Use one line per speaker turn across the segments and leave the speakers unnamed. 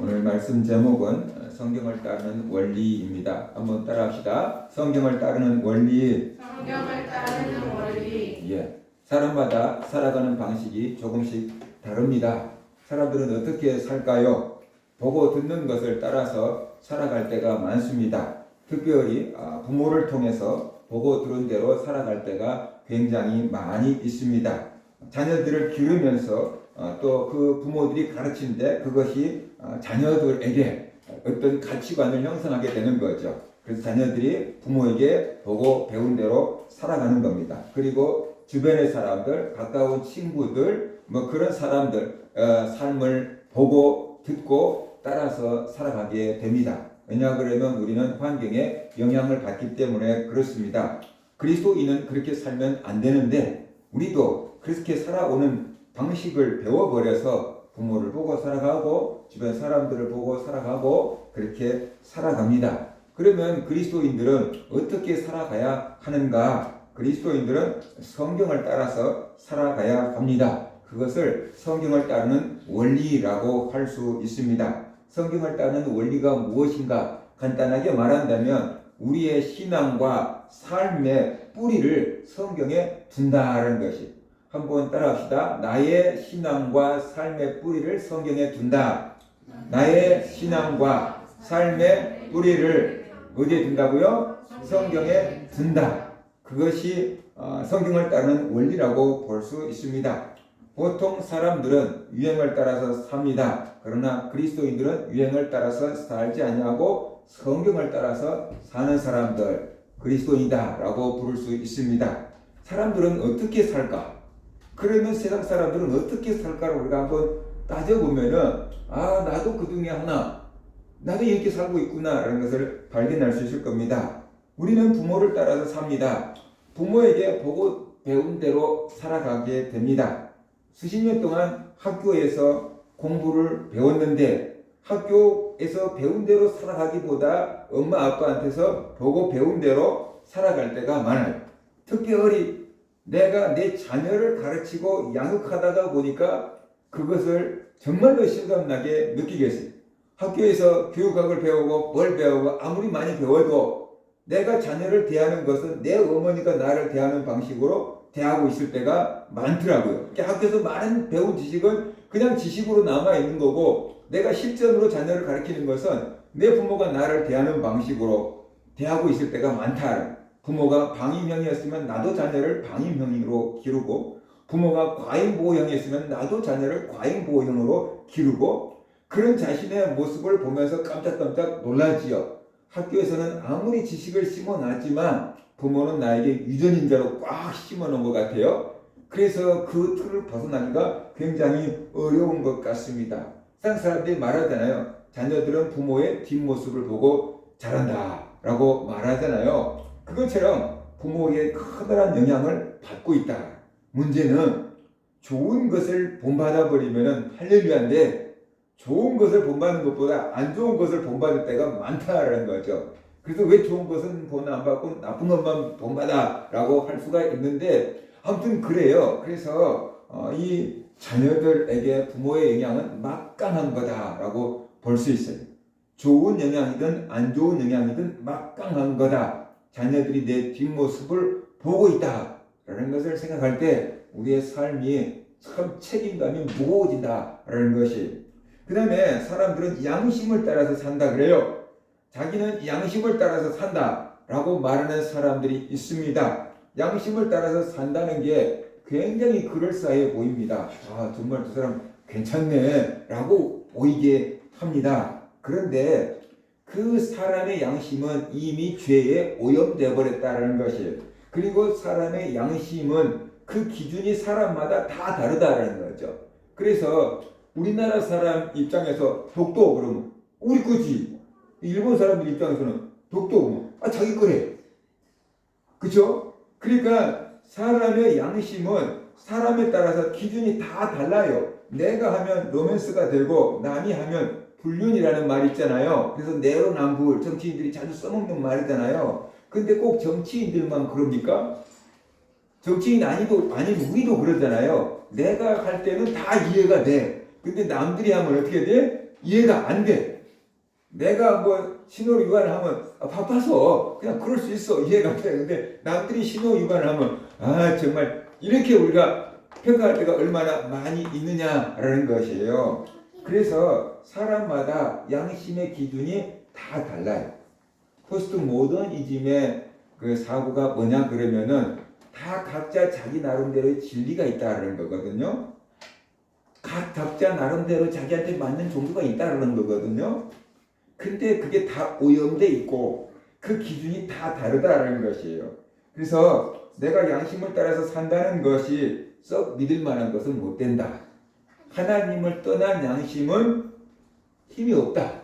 오늘 말씀 제목은 성경을 따르는 원리입니다. 한번 따라합시다. 성경을 따르는 원리.
성경을 따르는 원리.
예. 사람마다 살아가는 방식이 조금씩 다릅니다. 사람들은 어떻게 살까요? 보고 듣는 것을 따라서 살아갈 때가 많습니다. 특별히 부모를 통해서 보고 들은 대로 살아갈 때가 굉장히 많이 있습니다. 자녀들을 기르면서 또 그 부모들이 가르치는데 그것이 자녀들에게 어떤 가치관을 형성하게 되는 거죠. 그래서 자녀들이 부모에게 보고 배운 대로 살아가는 겁니다. 그리고 주변의 사람들, 가까운 친구들, 그런 사람들 삶을 보고 듣고 따라서 살아가게 됩니다. 왜냐 그러면 우리는 환경에 영향을 받기 때문에 그렇습니다. 그리스도인은 그렇게 살면 안 되는데 우리도 그렇게 살아오는 방식을 배워버려서 부모를 보고 살아가고 주변 사람들을 보고 살아가고 그렇게 살아갑니다. 그러면 그리스도인들은 어떻게 살아가야 하는가? 그리스도인들은 성경을 따라서 살아가야 합니다. 그것을 성경을 따르는 원리라고 할 수 있습니다. 성경을 따르는 원리가 무엇인가? 간단하게 말한다면 우리의 신앙과 삶의 뿌리를 성경에 둔다는 것이. 한번 따라합시다. 나의 신앙과 삶의 뿌리를 성경에 둔다. 나의 신앙과 삶의 뿌리를 어디에 둔다고요? 성경에 둔다. 그것이 성경을 따르는 원리라고 볼 수 있습니다. 보통 사람들은 유행을 따라서 삽니다. 그러나 그리스도인들은 유행을 따라서 살지 아니하고 성경을 따라서 사는 사람들, 그리스도인이다라고 부를 수 있습니다. 사람들은 어떻게 살까? 그러면 세상 사람들은 어떻게 살까를 우리가 한번 따져보면은 나도 그 중에 하나, 나도 이렇게 살고 있구나 라는 것을 발견할 수 있을 겁니다. 우리는 부모를 따라서 삽니다. 부모에게 보고 배운 대로 살아가게 됩니다. 수십 년 동안 학교에서 공부를 배웠는데 학교에서 배운 대로 살아가기보다 엄마 아빠한테서 보고 배운 대로 살아갈 때가 많아요. 특별히 내가 내 자녀를 가르치고 양육하다가 보니까 그것을 정말로 실감나게 느끼겠어요. 학교에서 교육학을 배우고 뭘 배우고 아무리 많이 배워도 내가 자녀를 대하는 것은 내 어머니가 나를 대하는 방식으로 대하고 있을 때가 많더라고요. 학교에서 많은 배운 지식은 그냥 지식으로 남아있는 거고 내가 실전으로 자녀를 가르치는 것은 내 부모가 나를 대하는 방식으로 대하고 있을 때가 많다. 부모가 방임형이었으면 나도 자녀를 방임형으로 기르고 부모가 과잉보호형이었으면 나도 자녀를 과잉보호형으로 기르고 그런 자신의 모습을 보면서 깜짝깜짝 놀라지요. 학교에서는 아무리 지식을 심어놨지만 부모는 나에게 유전인자로 꽉 심어놓은 것 같아요. 그래서 그 틀을 벗어나기가 굉장히 어려운 것 같습니다. 세상 사람들이 말하잖아요. 자녀들은 부모의 뒷모습을 보고 자란다 라고 말하잖아요. 그것처럼 부모에게 커다란 영향을 받고 있다. 문제는 좋은 것을 본받아 버리면 할렐루야인데 좋은 것을 본받는 것보다 안 좋은 것을 본받을 때가 많다라는 거죠. 그래서 왜 좋은 것은 본 안 받고 나쁜 것만 본받아 라고 할 수가 있는데 아무튼 그래요. 그래서 이 자녀들에게 부모의 영향은 막강한 거다라고 볼 수 있어요. 좋은 영향이든 안 좋은 영향이든 막강한 거다. 자녀들이 내 뒷모습을 보고 있다라는 것을 생각할 때 우리의 삶이 참 책임감이 무거워진다라는 것이. 그 다음에 사람들은 양심을 따라서 산다 그래요. 자기는 양심을 따라서 산다라고 말하는 사람들이 있습니다. 양심을 따라서 산다는 게 굉장히 그럴싸해 보입니다. 정말 저 사람 괜찮네 라고 보이게 합니다. 그런데 그 사람의 양심은 이미 죄에 오염되어 버렸다는 것이에요. 그리고 사람의 양심은 그 기준이 사람마다 다 다르다는 거죠. 그래서 우리나라 사람 입장에서 독도 그러면 우리 거지. 일본 사람들 입장에서는 독도 자기 거래. 그렇죠? 그러니까 사람의 양심은 사람에 따라서 기준이 다 달라요. 내가 하면 로맨스가 되고 남이 하면 불륜이라는 말이 있잖아요. 그래서 내로남불 정치인들이 자주 써먹는 말이잖아요. 근데 꼭 정치인들만 그럽니까? 정치인 아니면 우리도 그러잖아요. 내가 할 때는 다 이해가 돼. 근데 남들이 하면 어떻게 돼? 이해가 안 돼. 내가 뭐 신호 위반을 하면 바빠서 그냥 그럴 수 있어. 이해가 돼. 근데 남들이 신호 위반을 하면 정말 이렇게 우리가 평가할 때가 얼마나 많이 있느냐라는 것이에요. 그래서 사람마다 양심의 기준이 다 달라요. 포스트 모더니즘의 그 사고가 뭐냐 그러면은 다 각자 자기 나름대로의 진리가 있다는 거거든요. 각자 나름대로 자기한테 맞는 종교가 있다는 거거든요. 근데 그게 다 오염돼 있고 그 기준이 다 다르다는 것이에요. 그래서 내가 양심을 따라서 산다는 것이 썩 믿을 만한 것은 못 된다. 하나님을 떠난 양심은 힘이 없다.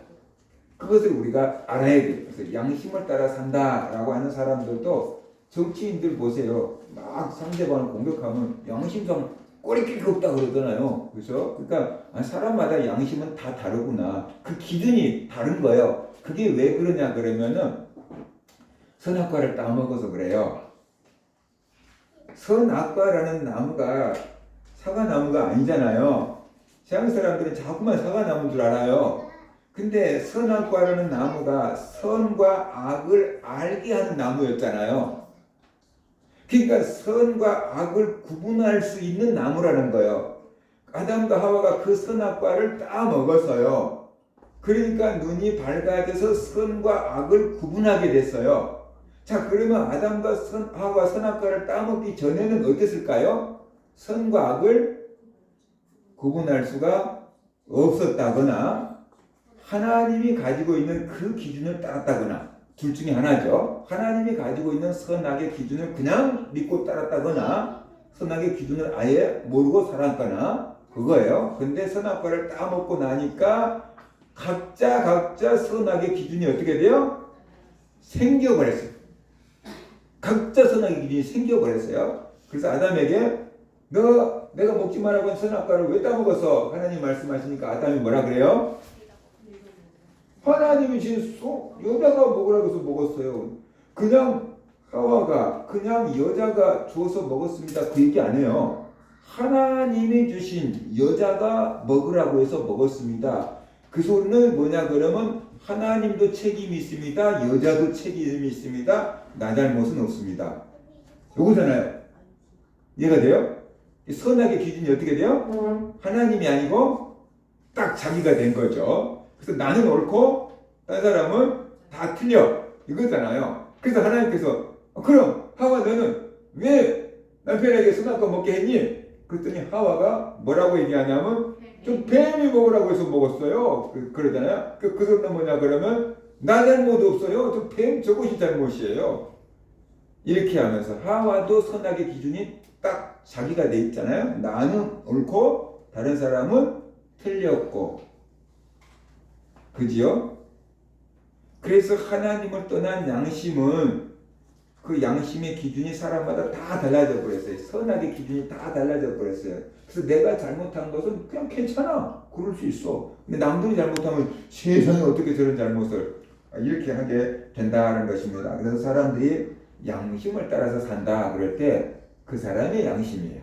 그것을 우리가 알아야 돼요. 그래서 양심을 따라 산다라고 하는 사람들도 정치인들 보세요. 막 상대방을 공격하면 양심상 꼬리낄 게 없다 그러잖아요. 그렇죠? 그러니까 사람마다 양심은 다 다르구나. 그 기준이 다른 거예요. 그게 왜 그러냐 그러면은 선악과를 따먹어서 그래요. 선악과라는 나무가 사과나무가 아니잖아요. 세상 사람들은 자꾸만 사과나무인 줄 알아요. 근데 선악과라는 나무가 선과 악을 알게 하는 나무였잖아요. 그러니까 선과 악을 구분할 수 있는 나무라는 거예요. 아담과 하와가 그 선악과를 따먹었어요. 그러니까 눈이 밝아져서 선과 악을 구분하게 됐어요. 자, 그러면 아담과 하와가 선악과를 따먹기 전에는 어땠을까요? 선과 악을 구분할 수가 없었다거나 하나님이 가지고 있는 그 기준을 따랐다거나 둘 중에 하나죠. 하나님이 가지고 있는 선악의 기준을 그냥 믿고 따랐다거나 선악의 기준을 아예 모르고 살았거나 그거예요. 근데 선악과를 따먹고 나니까 각자 선악의 기준이 어떻게 돼요? 생겨버렸어요. 각자 선악의 기준이 생겨버렸어요. 그래서 아담에게 너 내가 먹지 말라고 한 선악과를 왜 따먹었어? 하나님 말씀하시니까 아담이 뭐라 그래요? 하나님이 주신 여자가 먹으라고 해서 먹었어요. 그냥 하와가 그냥 여자가 주어서 먹었습니다. 그 얘기 안 해요. 하나님이 주신 여자가 먹으라고 해서 먹었습니다. 그 소리는 뭐냐 그러면 하나님도 책임이 있습니다. 여자도 책임이 있습니다. 나 잘못은 없습니다. 요거잖아요. 이해가 돼요? 선악의 기준이 어떻게 돼요? 하나님이 아니고 딱 자기가 된 거죠. 그래서 나는 옳고 다른 사람은 다 틀려 이거잖아요. 그래서 하나님께서 그럼 하와 너는 왜 남편에게 선악과 먹게 했니? 그랬더니 하와가 뭐라고 얘기하냐면 좀 뱀이 먹으라고 해서 먹었어요. 그러잖아요. 그 소리는 뭐냐 그러면 나 잘못 없어요. 저 뱀 저것이 잘못이에요. 이렇게 하면서 하와도 선악의 기준이 딱 자기가 돼 있잖아요. 나는 옳고 다른 사람은 틀렸고 그지요? 그래서 하나님을 떠난 양심은 그 양심의 기준이 사람마다 다 달라져 버렸어요. 선악의 기준이 다 달라져 버렸어요. 그래서 내가 잘못한 것은 그냥 괜찮아. 그럴 수 있어. 근데 남들이 잘못하면 세상에 어떻게 저런 잘못을 이렇게 하게 된다는 것입니다. 그래서 사람들이 양심을 따라서 산다 그럴 때 그 사람의 양심이에요.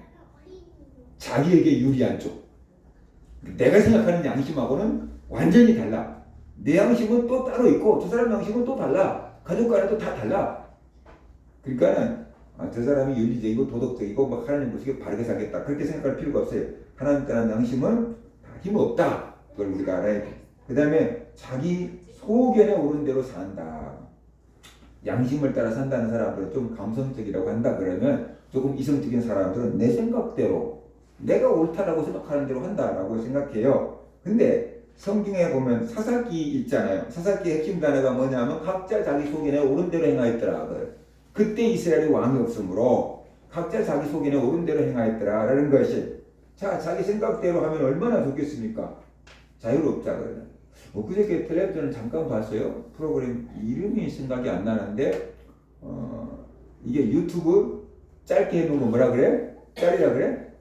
자기에게 유리한 쪽. 내가 생각하는 양심하고는 완전히 달라. 내 양심은 또 따로 있고 저 사람 양심은 또 달라. 가족 간에도 다 달라. 그러니까는 저 사람이 윤리적이고 도덕적이고 뭐 하나님 보시기에 바르게 살겠다. 그렇게 생각할 필요가 없어요. 하나님 따른 양심은 힘없다. 그걸 우리가 알아야 돼. 그 다음에 자기 소견에 오른 대로 산다. 양심을 따라 산다는 사람들은 좀 감성적이라고 한다 그러면 조금 이성적인 사람들은 내 생각대로 내가 옳다라고 생각하는 대로 한다라고 생각해요. 근데 성경에 보면 사사기 있잖아요. 사사기의 핵심 단어가 뭐냐면 각자 자기 소견에 옳은 대로 행하였더라. 그때 이스라엘이 왕이 없으므로 각자 자기 소견에 옳은 대로 행하였더라라는 것이 자 자기 생각대로 하면 얼마나 좋겠습니까? 자유롭자 그러면. 그저께 텔레비전을 잠깐 봤어요. 프로그램 이름이 생각이 안 나는데 이게 유튜브 짧게 해놓은 거 뭐라 그래? 짤이라 그래?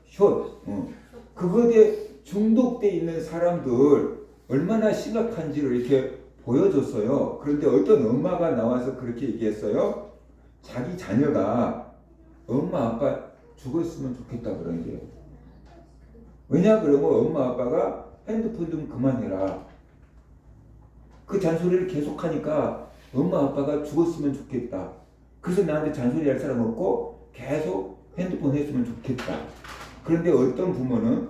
숏. 그거에 중독돼 있는 사람들 얼마나 심각한지를 이렇게 보여줬어요. 그런데 어떤 엄마가 나와서 그렇게 얘기했어요. 자기 자녀가 엄마 아빠 죽었으면 좋겠다 그런 게. 왜냐 그러면 엄마 아빠가 핸드폰 좀 그만해라. 그 잔소리를 계속하니까 엄마 아빠가 죽었으면 좋겠다. 그래서 나한테 잔소리할 사람 없고 계속 핸드폰 했으면 좋겠다. 그런데 어떤 부모는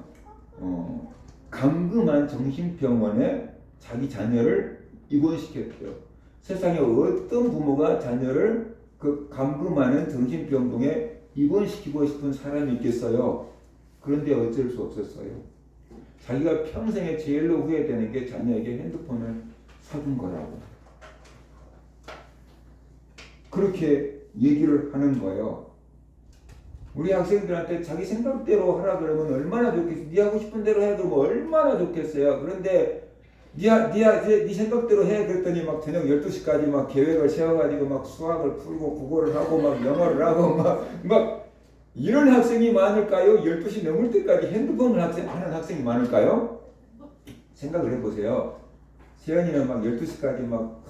감금한 정신병원에 자기 자녀를 입원시켰대요. 세상에 어떤 부모가 자녀를 그 감금하는 정신병동에 입원시키고 싶은 사람이 있겠어요? 그런데 어쩔 수 없었어요. 자기가 평생에 제일로 후회되는 게 자녀에게 핸드폰을 사준 거라고. 그렇게 얘기를 하는 거예요. 우리 학생들한테 자기 생각대로 하라 그러면 얼마나 좋겠어요. 네 하고 싶은 대로 해 그러면 얼마나 좋겠어요. 그런데 네 생각대로 해 그랬더니 막 저녁 12시까지 막 계획을 세워가지고 막 수학을 풀고 국어를 하고 막 영어를 하고 막 이런 학생이 많을까요? 12시 넘을 때까지 핸드폰을 하는 학생이 많을까요? 생각을 해보세요. 세연이는 막 12시까지 막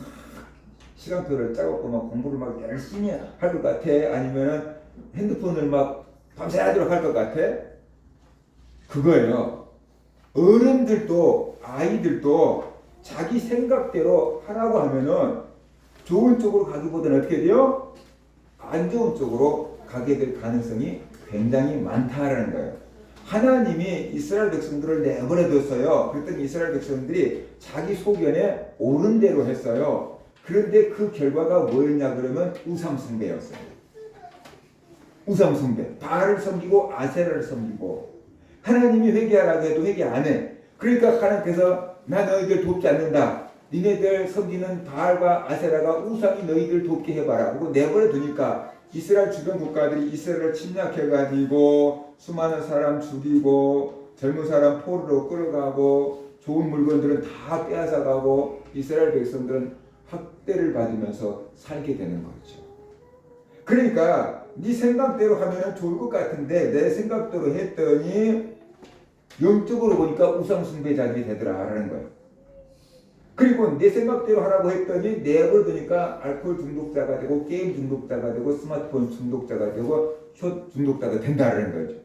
시간표를 짜고 막 공부를 막 열심히 할 것 같아? 아니면은 핸드폰을 막 밤새 하도록 할 것 같아? 그거예요. 어른들도 아이들도 자기 생각대로 하라고 하면은 좋은 쪽으로 가기보다는 어떻게 돼요? 안 좋은 쪽으로 가게 될 가능성이 굉장히 많다라는 거예요. 하나님이 이스라엘 백성들을 내버려 뒀어요. 그랬더니 이스라엘 백성들이 자기 소견에 옳은 대로 했어요. 그런데 그 결과가 뭐였냐 그러면 우상숭배였어요. 우상숭배. 바알을 섬기고 아세라를 섬기고 하나님이 회개하라고 해도 회개 안 해. 그러니까 하나님께서 나 너희들 돕지 않는다. 니네들 섬기는 바알과 아세라가 우상이 너희들 돕게 해봐라. 그리고 내버려 두니까 이스라엘 주변 국가들이 이스라엘을 침략해가지고 수많은 사람 죽이고 젊은 사람 포로로 끌어가고 좋은 물건들은 다 빼앗아가고 이스라엘 백성들은 학대를 받으면서 살게 되는 거죠. 그러니까 네 생각대로 하면 좋을 것 같은데 내 생각대로 했더니 영적으로 보니까 우상숭배자들이 되더라라는 거예요. 그리고 내 생각대로 하라고 했더니 내버려 두니까 알코올 중독자가 되고 게임 중독자가 되고 스마트폰 중독자가 되고 숏 중독자가 된다라는 거죠.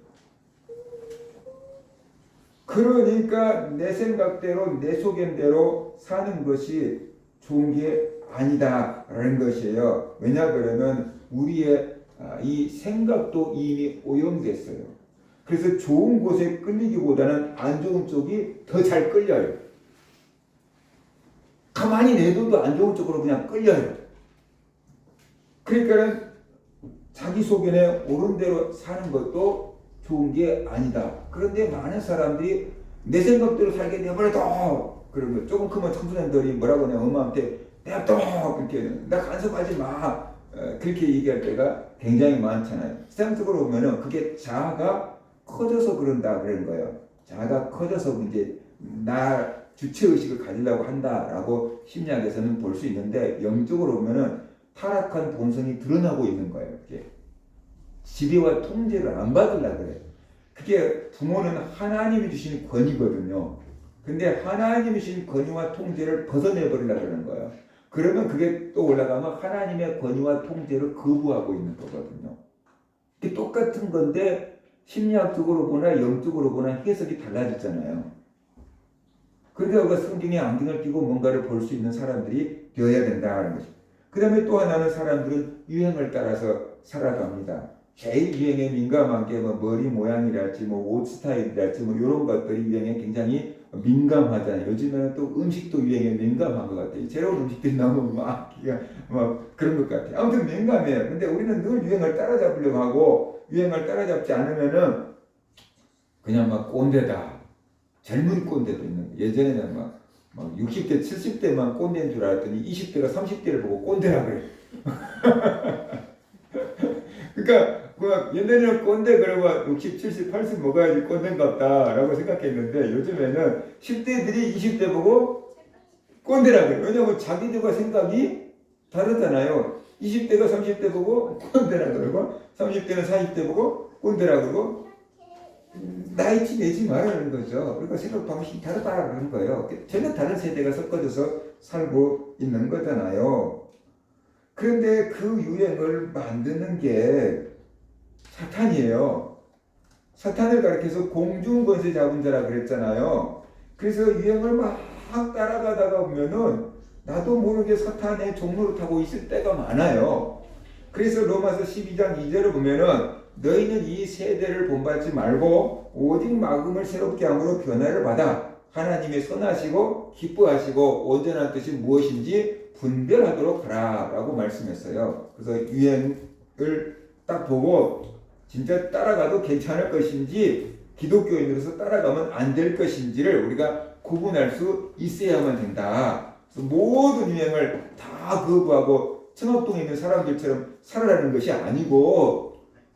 그러니까 내 생각대로 내 소견대로 사는 것이 좋은 게 아니다라는 것이에요. 왜냐 그러면 우리의 이 생각도 이미 오염됐어요. 그래서 좋은 곳에 끌리기보다는 안 좋은 쪽이 더 잘 끌려요. 가만히 내둬도 안 좋은 쪽으로 그냥 끌려요. 그러니까 자기 소견에 옳은 대로 사는 것도 좋은 게 아니다. 그런데 많은 사람들이 내 생각대로 살게 내버려둬. 그러면 조금 크면 청소년들이 뭐라고 하냐 엄마한테 냅둬 그렇게 나 간섭하지 마 그렇게 얘기할 때가 굉장히 많잖아요. 세상적으로 보면은 그게 자아가 커져서 그런다 그런 거예요. 자아가 커져서 이제 나 주체의식을 가지려고 한다라고 심리학에서는 볼 수 있는데 영적으로 보면은 타락한 본성이 드러나고 있는 거예요. 이렇게 지배와 통제를 안 받으려고 그래요. 그게 부모는 하나님이 주신 권위거든요. 근데 하나님이 주신 권위와 통제를 벗어내버리려고 하는 거예요. 그러면 그게 또 올라가면 하나님의 권위와 통제를 거부하고 있는 거거든요. 이게 똑같은 건데 심리학적으로 보나 영적으로 보나 해석이 달라졌잖아요. 그러니까 우리가 성경에 안경을 끼고 뭔가를 볼 수 있는 사람들이 되어야 된다는 거죠. 그 다음에 또 하나는 사람들은 유행을 따라서 살아갑니다. 제일 유행에 민감한 게 뭐 머리 모양이랄지 뭐 옷 스타일이랄지 뭐 이런 것들이 유행에 굉장히 민감하잖아요. 요즘에는 또 음식도 유행에 민감한 것 같아요. 새로운 음식들이 나오면 막 그런 것 같아요. 아무튼 민감해요. 근데 우리는 늘 유행을 따라잡으려고 하고 유행을 따라잡지 않으면은 그냥 막 꼰대다. 젊은 꼰대도 있는 거예요. 예전에는 막 60대, 70대만 꼰대인 줄 알았더니 20대가 30대를 보고 꼰대라 그래요. 그러니까 옛날에는 꼰대 그러면 60, 70, 80 먹어야지 꼰대인갑다라고 생각했는데 요즘에는 10대들이 20대 보고 꼰대라 그래요. 왜냐하면 자기들과 생각이 다르잖아요. 20대가 30대 보고 꼰대라 그러고 30대는 40대 보고 꼰대라 그러고 나이티 내지 말라는 거죠. 그러니까 생각 방식이 다르다라는 거예요. 전혀 다른 세대가 섞어져서 살고 있는 거잖아요. 그런데 그 유행을 만드는 게 사탄이에요. 사탄을 가리켜서 공중권세 잡은 자라 그랬잖아요. 그래서 유행을 막 따라가다가 보면은 나도 모르게 사탄의 종로를 타고 있을 때가 많아요. 그래서 로마서 12장 2절을 보면은 너희는 이 세대를 본받지 말고 오직 마음을 새롭게 함으로 변화를 받아 하나님의 선하시고 기뻐하시고 온전한 뜻이 무엇인지 분별하도록 하라 라고 말씀했어요. 그래서 유행을 딱 보고 진짜 따라가도 괜찮을 것인지 기독교인으로서 따라가면 안 될 것인지를 우리가 구분할 수 있어야만 된다. 그래서 모든 유행을 다 거부하고 청학동에 있는 사람들처럼 살아라는 것이 아니고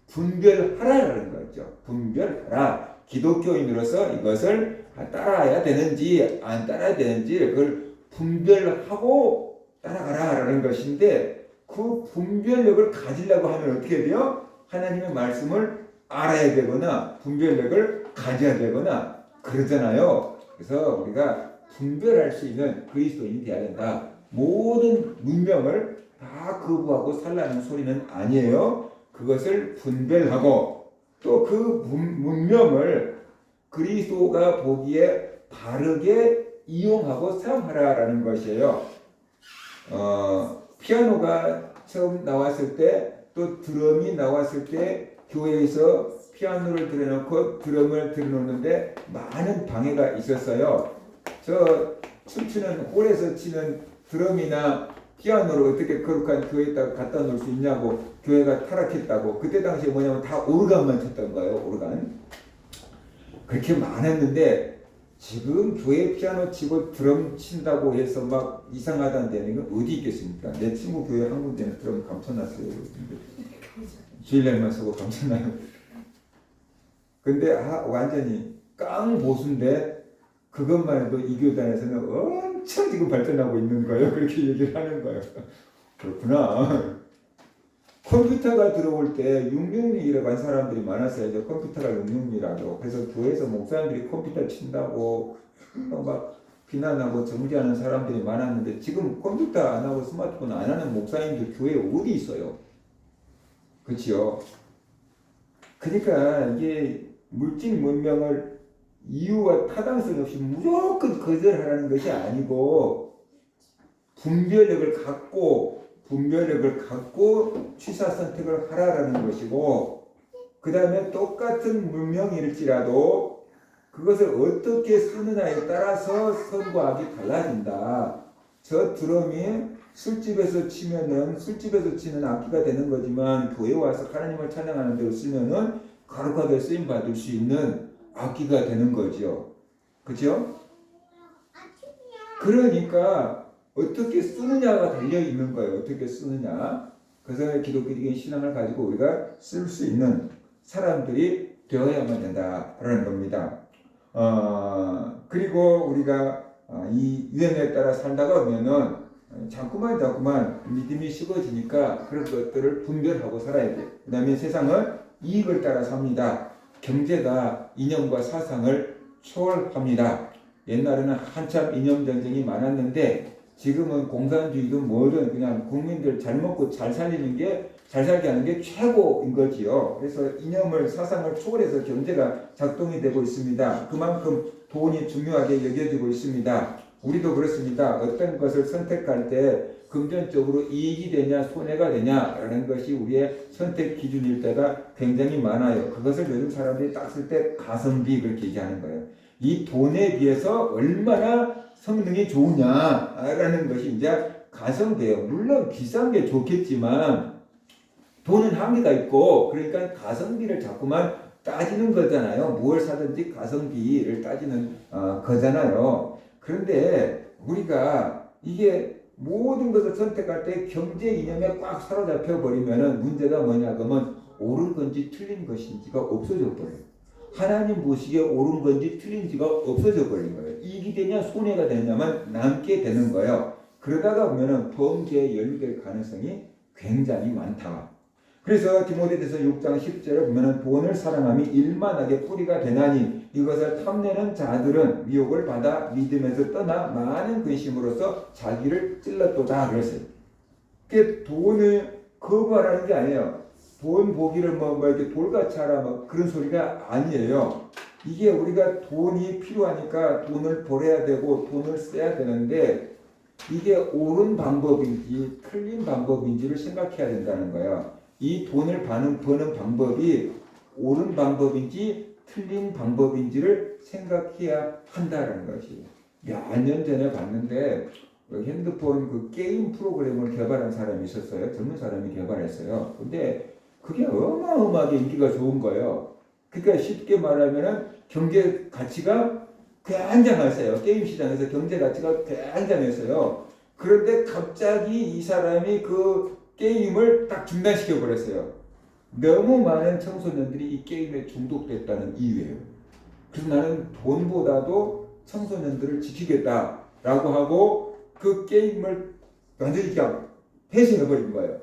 분별하라는 거죠. 분별하라. 기독교인으로서 이것을 따라야 되는지 안 따라야 되는지 그걸 분별하고 따라가라라는 것인데 그 분별력을 가지려고 하면 어떻게 돼요? 하나님의 말씀을 알아야 되거나 분별력을 가져야 되거나 그러잖아요. 그래서 우리가 분별할 수 있는 그리스도인이 되어야 된다. 모든 문명을 다 거부하고 살라는 소리는 아니에요. 그것을 분별하고 또 그 문명을 그리스도가 보기에 바르게 이용하고 사용하라라는 것이에요. 피아노가 처음 나왔을 때 또 드럼이 나왔을 때 교회에서 피아노를 들여놓고 드럼을 들여놓는데 많은 방해가 있었어요. 저 춤추는 홀에서 치는 드럼이나 피아노를 어떻게 거룩한 교회에다가 갖다 놓을 수 있냐고 교회가 타락했다고. 그때 당시에 뭐냐면 다 오르간만 쳤던 거예요. 오르간. 그렇게 많았는데 지금 교회 피아노 치고 드럼 친다고 해서 막 이상하다는 데는 이건 어디 있겠습니까? 내 친구 교회 한 군데는 드럼 감춰놨어요. 주일날만 쓰고 감춰놔요. 근데 완전히 깡 보수인데 그것만 해도 이 교단에서는 엄청 지금 발전하고 있는 거예요. 그렇게 얘기를 하는 거예요. 그렇구나. 컴퓨터가 들어올 때 666이라고 한 사람들이 많았어요. 컴퓨터가 666이라고. 그래서 교회에서 목사님들이 컴퓨터 친다고 막 비난하고 정죄하는 사람들이 많았는데 지금 컴퓨터 안 하고 스마트폰 안 하는 목사님들 교회에 어디 있어요? 그렇죠? 그러니까 이게 물질 문명을 이유와 타당성 없이 무조건 거절하라는 것이 아니고 분별력을 갖고 취사 선택을 하라라는 것이고 그 다음에 똑같은 문명일지라도 그것을 어떻게 쓰느냐에 따라서 선과 악이 달라진다. 저 드럼이 술집에서 치는 악기가 되는 거지만 교회 와서 하나님을 찬양하는 데로 쓰면은 거룩하게 쓰임 받을 수 있는 악기가 되는 거죠. 그렇죠? 그러니까 어떻게 쓰느냐가 달려 있는 거예요. 어떻게 쓰느냐. 그래서 기독교적인 신앙을 가지고 우리가 쓸 수 있는 사람들이 되어야만 된다라는 겁니다. 그리고 우리가 이 유행에 따라 살다가 보면은 자꾸만 믿음이 식어지니까 그런 것들을 분별하고 살아야 돼. 그 다음에 세상은 이익을 따라 삽니다. 경제가 이념과 사상을 초월합니다. 옛날에는 한참 이념 전쟁이 많았는데 지금은 공산주의든 뭐든 그냥 국민들 잘 먹고 잘 살게 하는 게 최고인 거지요. 그래서 이념을 사상을 초월해서 경제가 작동이 되고 있습니다. 그만큼 돈이 중요하게 여겨지고 있습니다. 우리도 그렇습니다. 어떤 것을 선택할 때 금전적으로 이익이 되냐 손해가 되냐라는 것이 우리의 선택 기준일 때가 굉장히 많아요. 그것을 요즘 사람들이 딱 쓸 때 가성비 그렇게 얘기하는 거예요. 이 돈에 비해서 얼마나 성능이 좋으냐라는 것이 이제 가성비예요. 물론 비싼 게 좋겠지만 돈은 한계가 있고 그러니까 가성비를 자꾸만 따지는 거잖아요. 무엇을 사든지 가성비를 따지는 거잖아요. 그런데 우리가 이게 모든 것을 선택할 때 경제 이념에 꽉 사로잡혀 버리면은 문제가 뭐냐 그러면 옳은 건지 틀린 것인지가 없어져 버려요. 하나님 보시기에 옳은 건지 틀린지가 없어져 버린 거예요. 이익이 되냐 손해가 되냐만 남게 되는 거예요. 그러다가 보면은 범죄에 연루될 가능성이 굉장히 많다. 그래서 디모데전서 6장 10절을 보면은 돈을 사랑함이 일만하게 뿌리가 되나니 이것을 탐내는 자들은 미혹을 받아 믿음에서 떠나 많은 근심으로써 자기를 찔렀도다 그랬어요. 그게 돈을 거부하라는 게 아니에요. 돈 보기를 뭐 이렇게 돌같이 하라 뭐 그런 소리가 아니에요. 이게 우리가 돈이 필요하니까 돈을 벌어야 되고 돈을 써야 되는데 이게 옳은 방법인지 틀린 방법인지를 생각해야 된다는 거야. 이 돈을 버는 방법이 옳은 방법인지 틀린 방법인지를 생각해야 한다는 것이. 몇 년 전에 봤는데 핸드폰 그 게임 프로그램을 개발한 사람이 있었어요. 젊은 사람이 개발했어요. 근데 그게 어마어마하게 인기가 좋은 거예요. 그러니까 쉽게 말하면은 경제 가치가 굉장했어요. 게임 시장에서 경제 가치가 굉장했어요. 그런데 갑자기 이 사람이 그 게임을 딱 중단시켜 버렸어요. 너무 많은 청소년들이 이 게임에 중독됐다는 이유예요. 그래서 나는 돈보다도 청소년들을 지키겠다라고 하고 그 게임을 완전히 그냥 폐쇄해버린 거예요.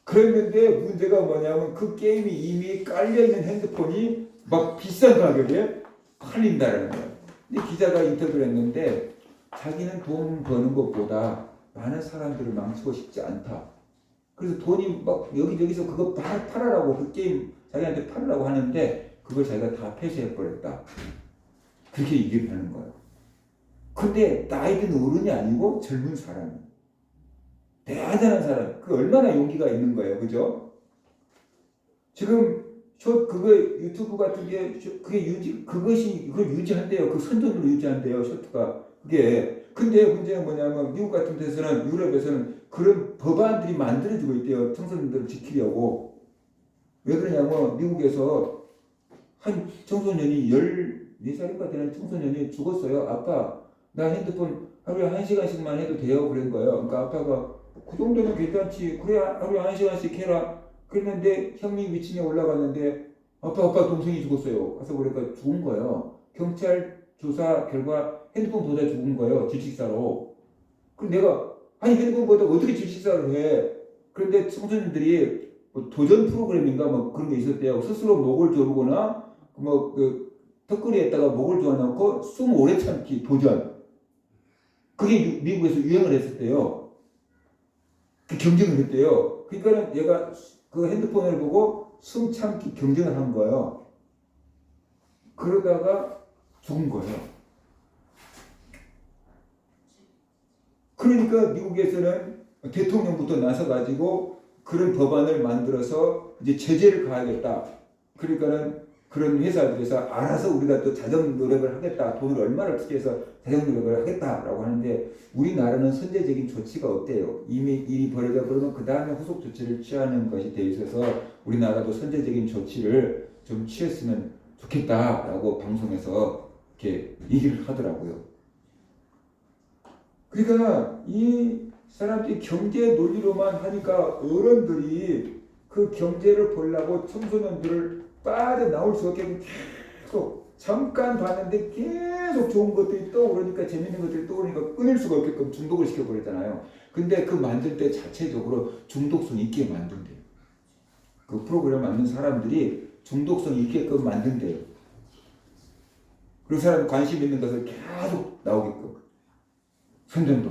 그랬는데 문제가 뭐냐면 그 게임이 이미 깔려있는 핸드폰이 막 비싼 가격에 팔린다는 거예요. 근데 기자가 인터뷰를 했는데 자기는 돈 버는 것보다 많은 사람들을 망치고 싶지 않다. 그래서 돈이 막 여기저기서 그거 팔아라고 그 게임 자기한테 팔으라고 하는데 그걸 자기가 다 폐쇄해버렸다. 그렇게 얘기를 하는 거예요. 근데 나이 든 어른이 아니고 젊은 사람이. 대단한 사람. 그 얼마나 용기가 있는 거예요. 그죠? 지금 그거 유튜브 같은 게 그게 그걸 유지한대요. 그 선전으로 유지한대요. 쇼트가. 그게. 근데 문제는 뭐냐면 미국 같은 데서는 유럽에서는 그런 법안들이 만들어지고 있대요. 청소년들을 지키려고. 왜 그러냐면 미국에서 한 청소년이 14살인가 되는 청소년이 죽었어요. 아빠, 나 핸드폰 하루에 1시간씩만 해도 돼요. 그런 거예요. 그러니까 아빠가 그 정도는 괜찮지. 그래 하루에 1시간씩 해라. 그랬는데 형님 위층에 올라갔는데 아빠 동생이 죽었어요. 가서 그러니까 죽은 거예요. 경찰 조사 결과 핸드폰 보다 죽은 거예요. 질식사로. 그럼 내가 아니 핸드폰 보다 어떻게 질식사를 해? 그런데 청소년들이 뭐 도전 프로그램인가 뭐 그런 게 있었대요. 스스로 목을 조르거나 뭐 그 턱걸이에다가 목을 조아놓고 숨 오래 참기 도전. 그게 미국에서 유행을 했었대요. 그 경쟁을 했대요. 그러니까는 얘가 그 핸드폰을 보고 숨 참기 경쟁을 한 거예요. 그러다가 죽은 거예요. 그러니까 미국에서는 대통령부터 나서가지고 그런 법안을 만들어서 이제 제재를 가하겠다. 그러니까는 그런 회사들에서 알아서 우리가 또 자정 노력을 하겠다. 돈을 얼마를 투자해서 자정 노력을 하겠다라고 하는데 우리나라는 선제적인 조치가 없대요. 이미 일이 벌어져 버리면 그 다음에 후속 조치를 취하는 것이 돼 있어서 우리나라도 선제적인 조치를 좀 취했으면 좋겠다라고 방송에서 이렇게 얘기를 하더라고요. 그러니까 이 사람들이 경제 논리로만 하니까 어른들이 그 경제를 보려고 청소년들을 빠져나올 수 없게 계속 잠깐 봤는데 계속 좋은 것들이 떠오르니까 재밌는 것들이 떠오르니까 끊을 수가 없게끔 중독을 시켜버렸잖아요. 근데 그 만들 때 자체적으로 중독성 있게 만든대요. 그 프로그램 만든 사람들이 중독성 있게끔 만든대요. 그 사람 관심 있는 것을 계속 나오게끔 선전도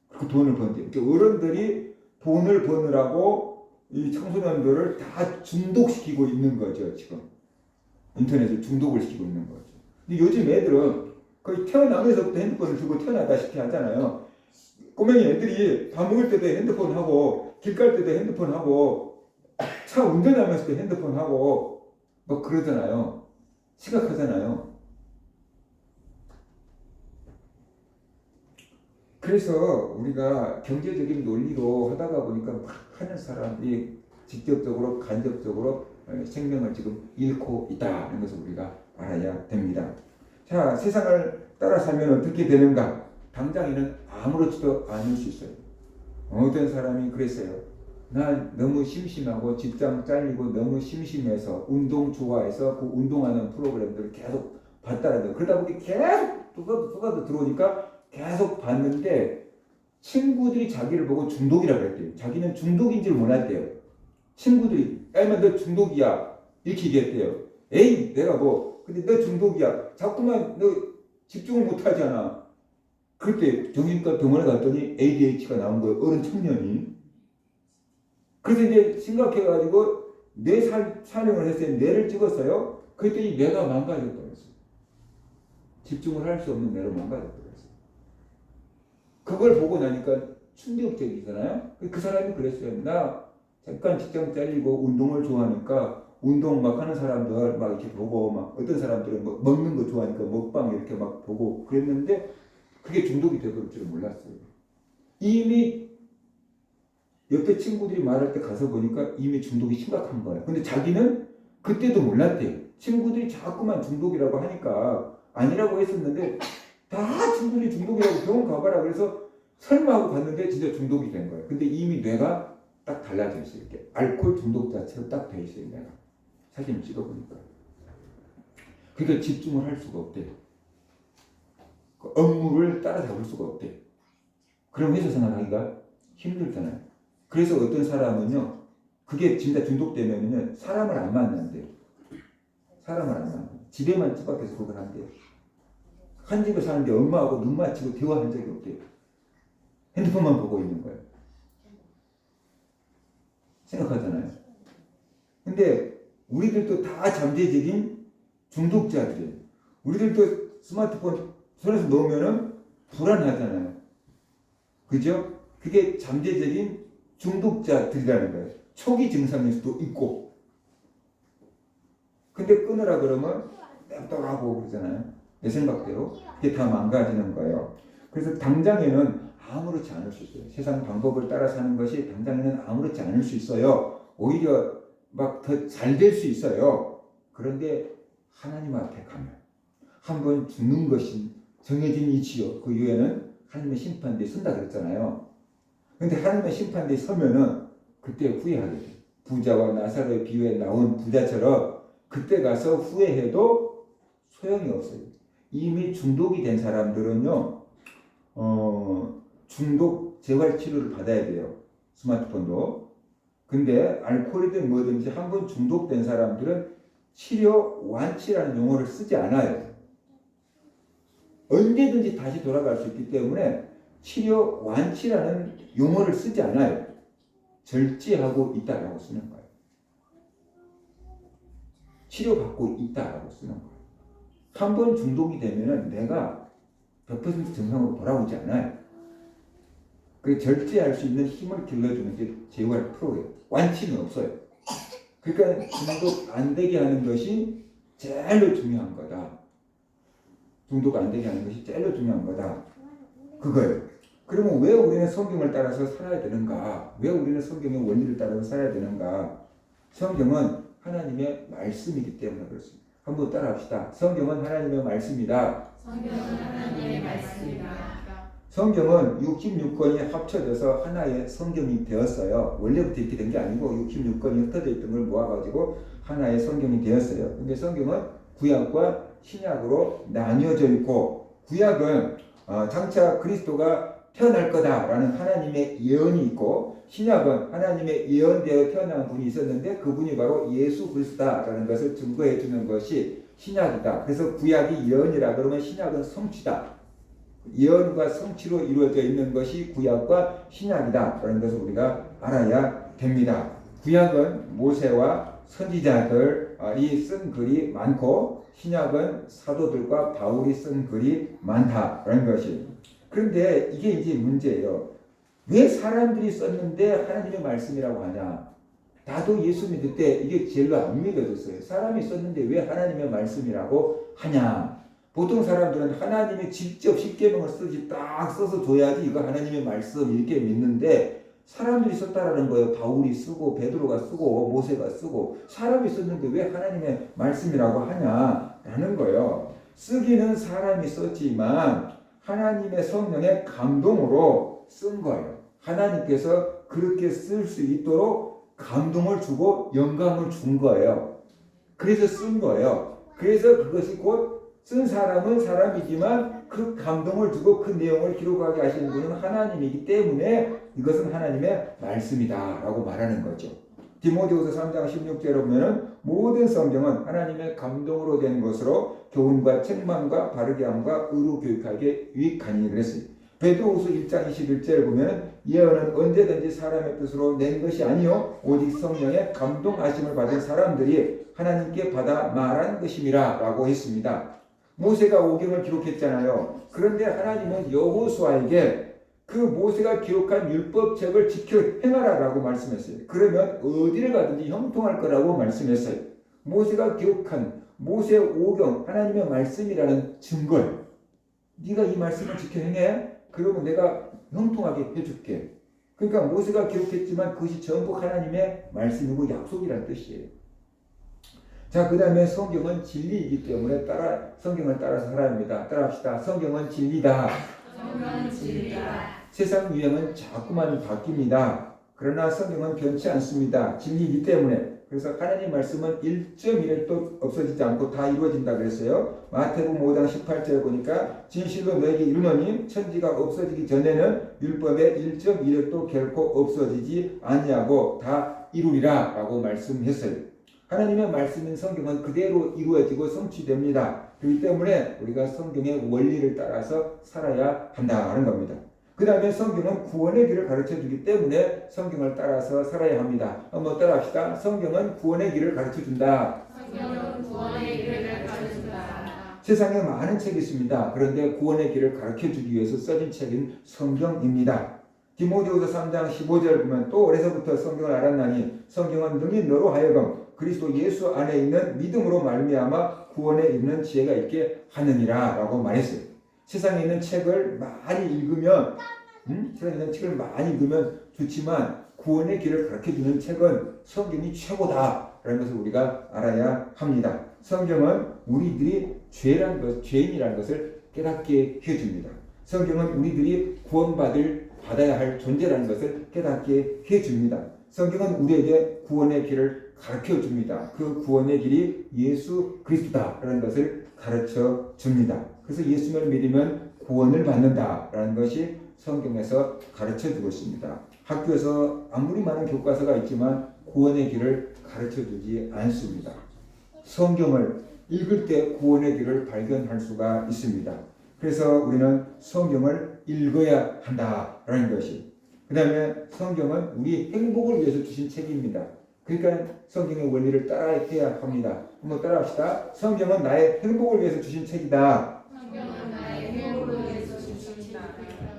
그 돈을 번대요. 그러니까 어른들이 돈을 버느라고 이 청소년들을 다 중독시키고 있는 거죠. 지금 인터넷을 중독을 시키고 있는 거죠. 근데 요즘 애들은 거의 태어나면서부터 핸드폰을 들고 태어나다시피 하잖아요. 꼬맹이 애들이 밥 먹을 때도 핸드폰 하고 길 갈 때도 핸드폰 하고 차 운전하면서도 핸드폰 하고 막 그러잖아요. 심각하잖아요. 그래서 우리가 경제적인 논리로 하다가 보니까 막 하는 사람이 직접적으로 간접적으로 생명을 지금 잃고 있다는 것을 우리가 알아야 됩니다. 자, 세상을 따라 살면 어떻게 되는가? 당장에는 아무렇지도 않을 수 있어요. 어떤 사람이 그랬어요. 난 너무 심심하고 직장 잘리고 너무 심심해서 운동 좋아해서 그 운동하는 프로그램들을 계속 봤다는 거예요. 그러다 보니 계속 쏟아져 들어오니까 계속 봤는데 친구들이 자기를 보고 중독이라고 했대요. 자기는 중독인 줄 몰랐대요. 친구들이 야이만 너 중독이야 이렇게 얘기했대요. 에이 내가 뭐 근데 너 중독이야. 자꾸만 너 집중을 못하잖아. 그때 정신과 병원에 갔더니 ADHD가 나온 거예요. 어른 청년이. 그래서 이제 심각해가지고 뇌 촬영을 했어요. 뇌를 찍었어요. 그랬더니 뇌가 망가졌다고 했어요. 집중을 할 수 없는 뇌로 망가졌다고 했어요. 그걸 보고 나니까 충격적이잖아요. 그 사람이 그랬어요. 나 잠깐 직장 잘리고 운동을 좋아하니까 운동 막 하는 사람들 막 이렇게 보고 막 어떤 사람들은 뭐 먹는 거 좋아하니까 먹방 이렇게 막 보고 그랬는데 그게 중독이 되어버릴 줄은 몰랐어요. 이미 옆에 친구들이 말할 때 가서 보니까 이미 중독이 심각한 거예요. 근데 자기는 그때도 몰랐대요. 친구들이 자꾸만 중독이라고 하니까 아니라고 했었는데 다 친구들이 중독이라고 병원 가봐라 그래서 설마 하고 갔는데 진짜 중독이 된 거예요. 근데 이미 뇌가 딱 달라져 있어요. 이렇게 알코올 중독자처럼 딱 돼 있어요. 뇌가. 사진을 찍어보니까. 그러니까 집중을 할 수가 없대요. 그 업무를 따라잡을 수가 없대요. 그럼 회사 생활하기가 힘들잖아요. 그래서 어떤 사람은요, 그게 진짜 중독되면요, 사람을 안 만난대요. 사람을 안 만나요. 집에만 처박혀서 그걸 한대요. 한 집에 사는데 엄마하고 눈 맞추고 대화한 적이 없대요. 핸드폰만 보고 있는 거예요. 생각하잖아요. 근데 우리들도 다 잠재적인 중독자들이에요. 우리들도 스마트폰 손에서 놓으면은 불안하잖아요. 그죠? 그게 잠재적인 중독자들이라는 거예요. 초기 증상일 수도 있고. 근데 끊으라 그러면 냅둬라고 그러잖아요. 내 생각대로. 그게 다 망가지는 거예요. 그래서 당장에는 아무렇지 않을 수 있어요. 세상 방법을 따라 사는 것이 당장에는 아무렇지 않을 수 있어요. 오히려 막 더 잘 될 수 있어요. 그런데 하나님 앞에 가면 한번 죽는 것이 정해진 이치요. 그 이후에는 하나님의 심판대에 선다 그랬잖아요. 근데 하나님의 심판대에 서면은 그때 후회하게 돼요. 부자와 나사로의 비유에 나온 부자처럼 그때 가서 후회해도 소용이 없어요. 이미 중독이 된 사람들은요, 중독 재활 치료를 받아야 돼요. 스마트폰도. 근데 알코올이든 뭐든지 한번 중독된 사람들은 치료 완치라는 용어를 쓰지 않아요. 언제든지 다시 돌아갈 수 있기 때문에 치료 완치라는 용어를 쓰지 않아요. 절제하고 있다라고 쓰는 거예요. 치료받고 있다라고 쓰는 거예요. 한 번 중독이 되면은 내가 100% 정상으로 돌아오지 않아요. 그 절제할 수 있는 힘을 길러주는 게 재활 프로예요. 완치는 없어요. 그러니까 중독 안 되게 하는 것이 제일로 중요한 거다. 중독 안 되게 하는 것이 제일로 중요한 거다. 그거예요. 그러면 왜 우리는 성경을 따라서 살아야 되는가? 왜 우리는 성경의 원리를 따라서 살아야 되는가? 성경은 하나님의 말씀이기 때문에 그렇습니다. 한번 따라합시다. 성경은 하나님의 말씀이다.
성경은 하나님의 말씀이다.
성경은 66권이 합쳐져서 하나의 성경이 되었어요. 원래부터 이렇게 된 게 아니고 66권이 흩어져 있던 걸 모아가지고 하나의 성경이 되었어요. 근데 성경은 구약과 신약으로 나뉘어져 있고, 구약은 장차 그리스도가 태어날 거다라는 하나님의 예언이 있고, 신약은 하나님의 예언되어 태어난 분이 있었는데 그분이 바로 예수 그리스도다라는 것을 증거해 주는 것이 신약이다. 그래서 구약이 예언이라 그러면 신약은 성취다. 예언과 성취로 이루어져 있는 것이 구약과 신약이다 라는 것을 우리가 알아야 됩니다. 구약은 모세와 선지자들이 쓴 글이 많고, 신약은 사도들과 바울이 쓴 글이 많다라는 것이. 그런데 이게 이제 문제예요. 왜 사람들이 썼는데 하나님의 말씀이라고 하냐? 나도 예수 믿을 때 이게 제일로 안 믿어졌어요. 사람이 썼는데 왜 하나님의 말씀이라고 하냐? 보통 사람들은 하나님이 직접 십계명을 쓰지 딱 써서 줘야지 이거 하나님의 말씀 이렇게 믿는데, 사람들이 썼다라는 거예요. 바울이 쓰고 베드로가 쓰고 모세가 쓰고 사람이 썼는데 왜 하나님의 말씀이라고 하냐라는 거예요. 쓰기는 사람이 썼지만 하나님의 성령의 감동으로 쓴 거예요. 하나님께서 그렇게 쓸 수 있도록 감동을 주고 영감을 준 거예요. 그래서 쓴 거예요. 그래서 그것이 곧 쓴 사람은 사람이지만 그 감동을 주고 그 내용을 기록하게 하시는 분은 하나님이기 때문에 이것은 하나님의 말씀이다 라고 말하는 거죠. 디모데후서 3장 16절에 보면은 모든 성경은 하나님의 감동으로 된 것으로 교훈과 책망과 바르게 함과 의로 교육하기에 유익하니 그랬어요. 베드로후서 1장 21절에 보면 예언은 언제든지 사람의 뜻으로 낸 것이 아니요 오직 성령의 감동하심을 받은 사람들이 하나님께 받아 말한 것임이라 라고 했습니다. 모세가 오경을 기록했잖아요. 그런데 하나님은 여호수아에게 그 모세가 기록한 율법책을 지켜 행하라 라고 말씀했어요. 그러면 어디를 가든지 형통할 거라고 말씀했어요. 모세가 기록한 모세 오경 하나님의 말씀이라는 증거를 네가 이 말씀을 지켜 행해? 그러면 내가 형통하게 해줄게. 그러니까 모세가 기록했지만 그것이 전부 하나님의 말씀이고 약속이라는 뜻이에요. 자, 그 다음에 성경은 진리이기 때문에 성경을 따라서 살아야 합니다. 따라합시다. 성경은 진리다.
성경은 진리다.
세상 유행은 자꾸만 바뀝니다. 그러나 성경은 변치 않습니다. 진리이기 때문에. 그래서 하나님 말씀은 1.1도 없어지지 않고 다 이루어진다 그랬어요. 마태복음 5장 18절에 보니까 진실로 너에게 이르노니 천지가 없어지기 전에는 율법의 1.1도 결코 없어지지 아니하고 다 이루리라 라고 말씀했어요. 하나님의 말씀인 성경은 그대로 이루어지고 성취됩니다. 그렇기 때문에 우리가 성경의 원리를 따라서 살아야 한다는 겁니다. 그 다음에 성경은 구원의 길을 가르쳐주기 때문에 성경을 따라서 살아야 합니다. 한번 따라합시다. 성경은 구원의 길을 가르쳐준다.
성경은 구원의 길을 가르쳐준다.
세상에 많은 책이 있습니다. 그런데 구원의 길을 가르쳐주기 위해서 써진 책인 성경입니다. 디모데후서 3장 15절 보면 또 어려서부터 성경을 알았나니 성경은 능히 너로 하여금 그리스도 예수 안에 있는 믿음으로 말미암아 구원에 이르는 지혜가 있게 하느니라 라고 말했어요. 세상에 있는 책을 많이 읽으면 세상에 있는 책을 많이 읽으면 좋지만 구원의 길을 가르쳐주는 책은 성경이 최고다 라는 것을 우리가 알아야 합니다. 성경은 우리들이 죄인이라는 것을 깨닫게 해줍니다. 성경은 우리들이 받아야 할 존재라는 것을 깨닫게 해줍니다. 성경은 우리에게 구원의 길을 가르쳐줍니다. 그 구원의 길이 예수 그리스도다라는 것을 가르쳐줍니다. 그래서 예수를 믿으면 구원을 받는다라는 것이 성경에서 가르쳐주고 있습니다. 학교에서 아무리 많은 교과서가 있지만 구원의 길을 가르쳐주지 않습니다. 성경을 읽을 때 구원의 길을 발견할 수가 있습니다. 그래서 우리는 성경을 읽어야 한다라는 것이. 그 다음에 성경은 우리 행복을 위해서 주신 책입니다. 그러니까 성경의 원리를 따라야 합니다. 한번 따라합시다. 성경은 나의 행복을 위해서 주신 책이다.
성경은 나의 행복을 위해서 주신 책이다.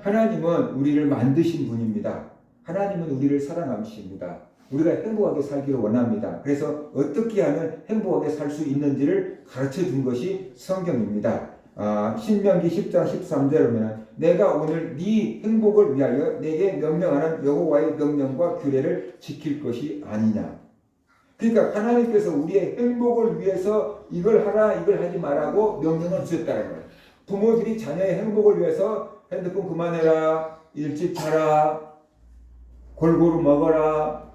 하나님은 우리를 만드신 분입니다. 하나님은 우리를 사랑하십니다. 우리가 행복하게 살기를 원합니다. 그래서 어떻게 하면 행복하게 살 수 있는지를 가르쳐 준 것이 성경입니다. 신명기 10장 13절에 보면 내가 오늘 네 행복을 위하여 내게 명령하는 여호와의 명령과 규례를 지킬 것이 아니냐. 그러니까 하나님께서 우리의 행복을 위해서 이걸 하라 이걸 하지 말라고 명령을 주셨다는 거예요. 부모들이 자녀의 행복을 위해서 핸드폰 그만해라, 일찍 자라, 골고루 먹어라,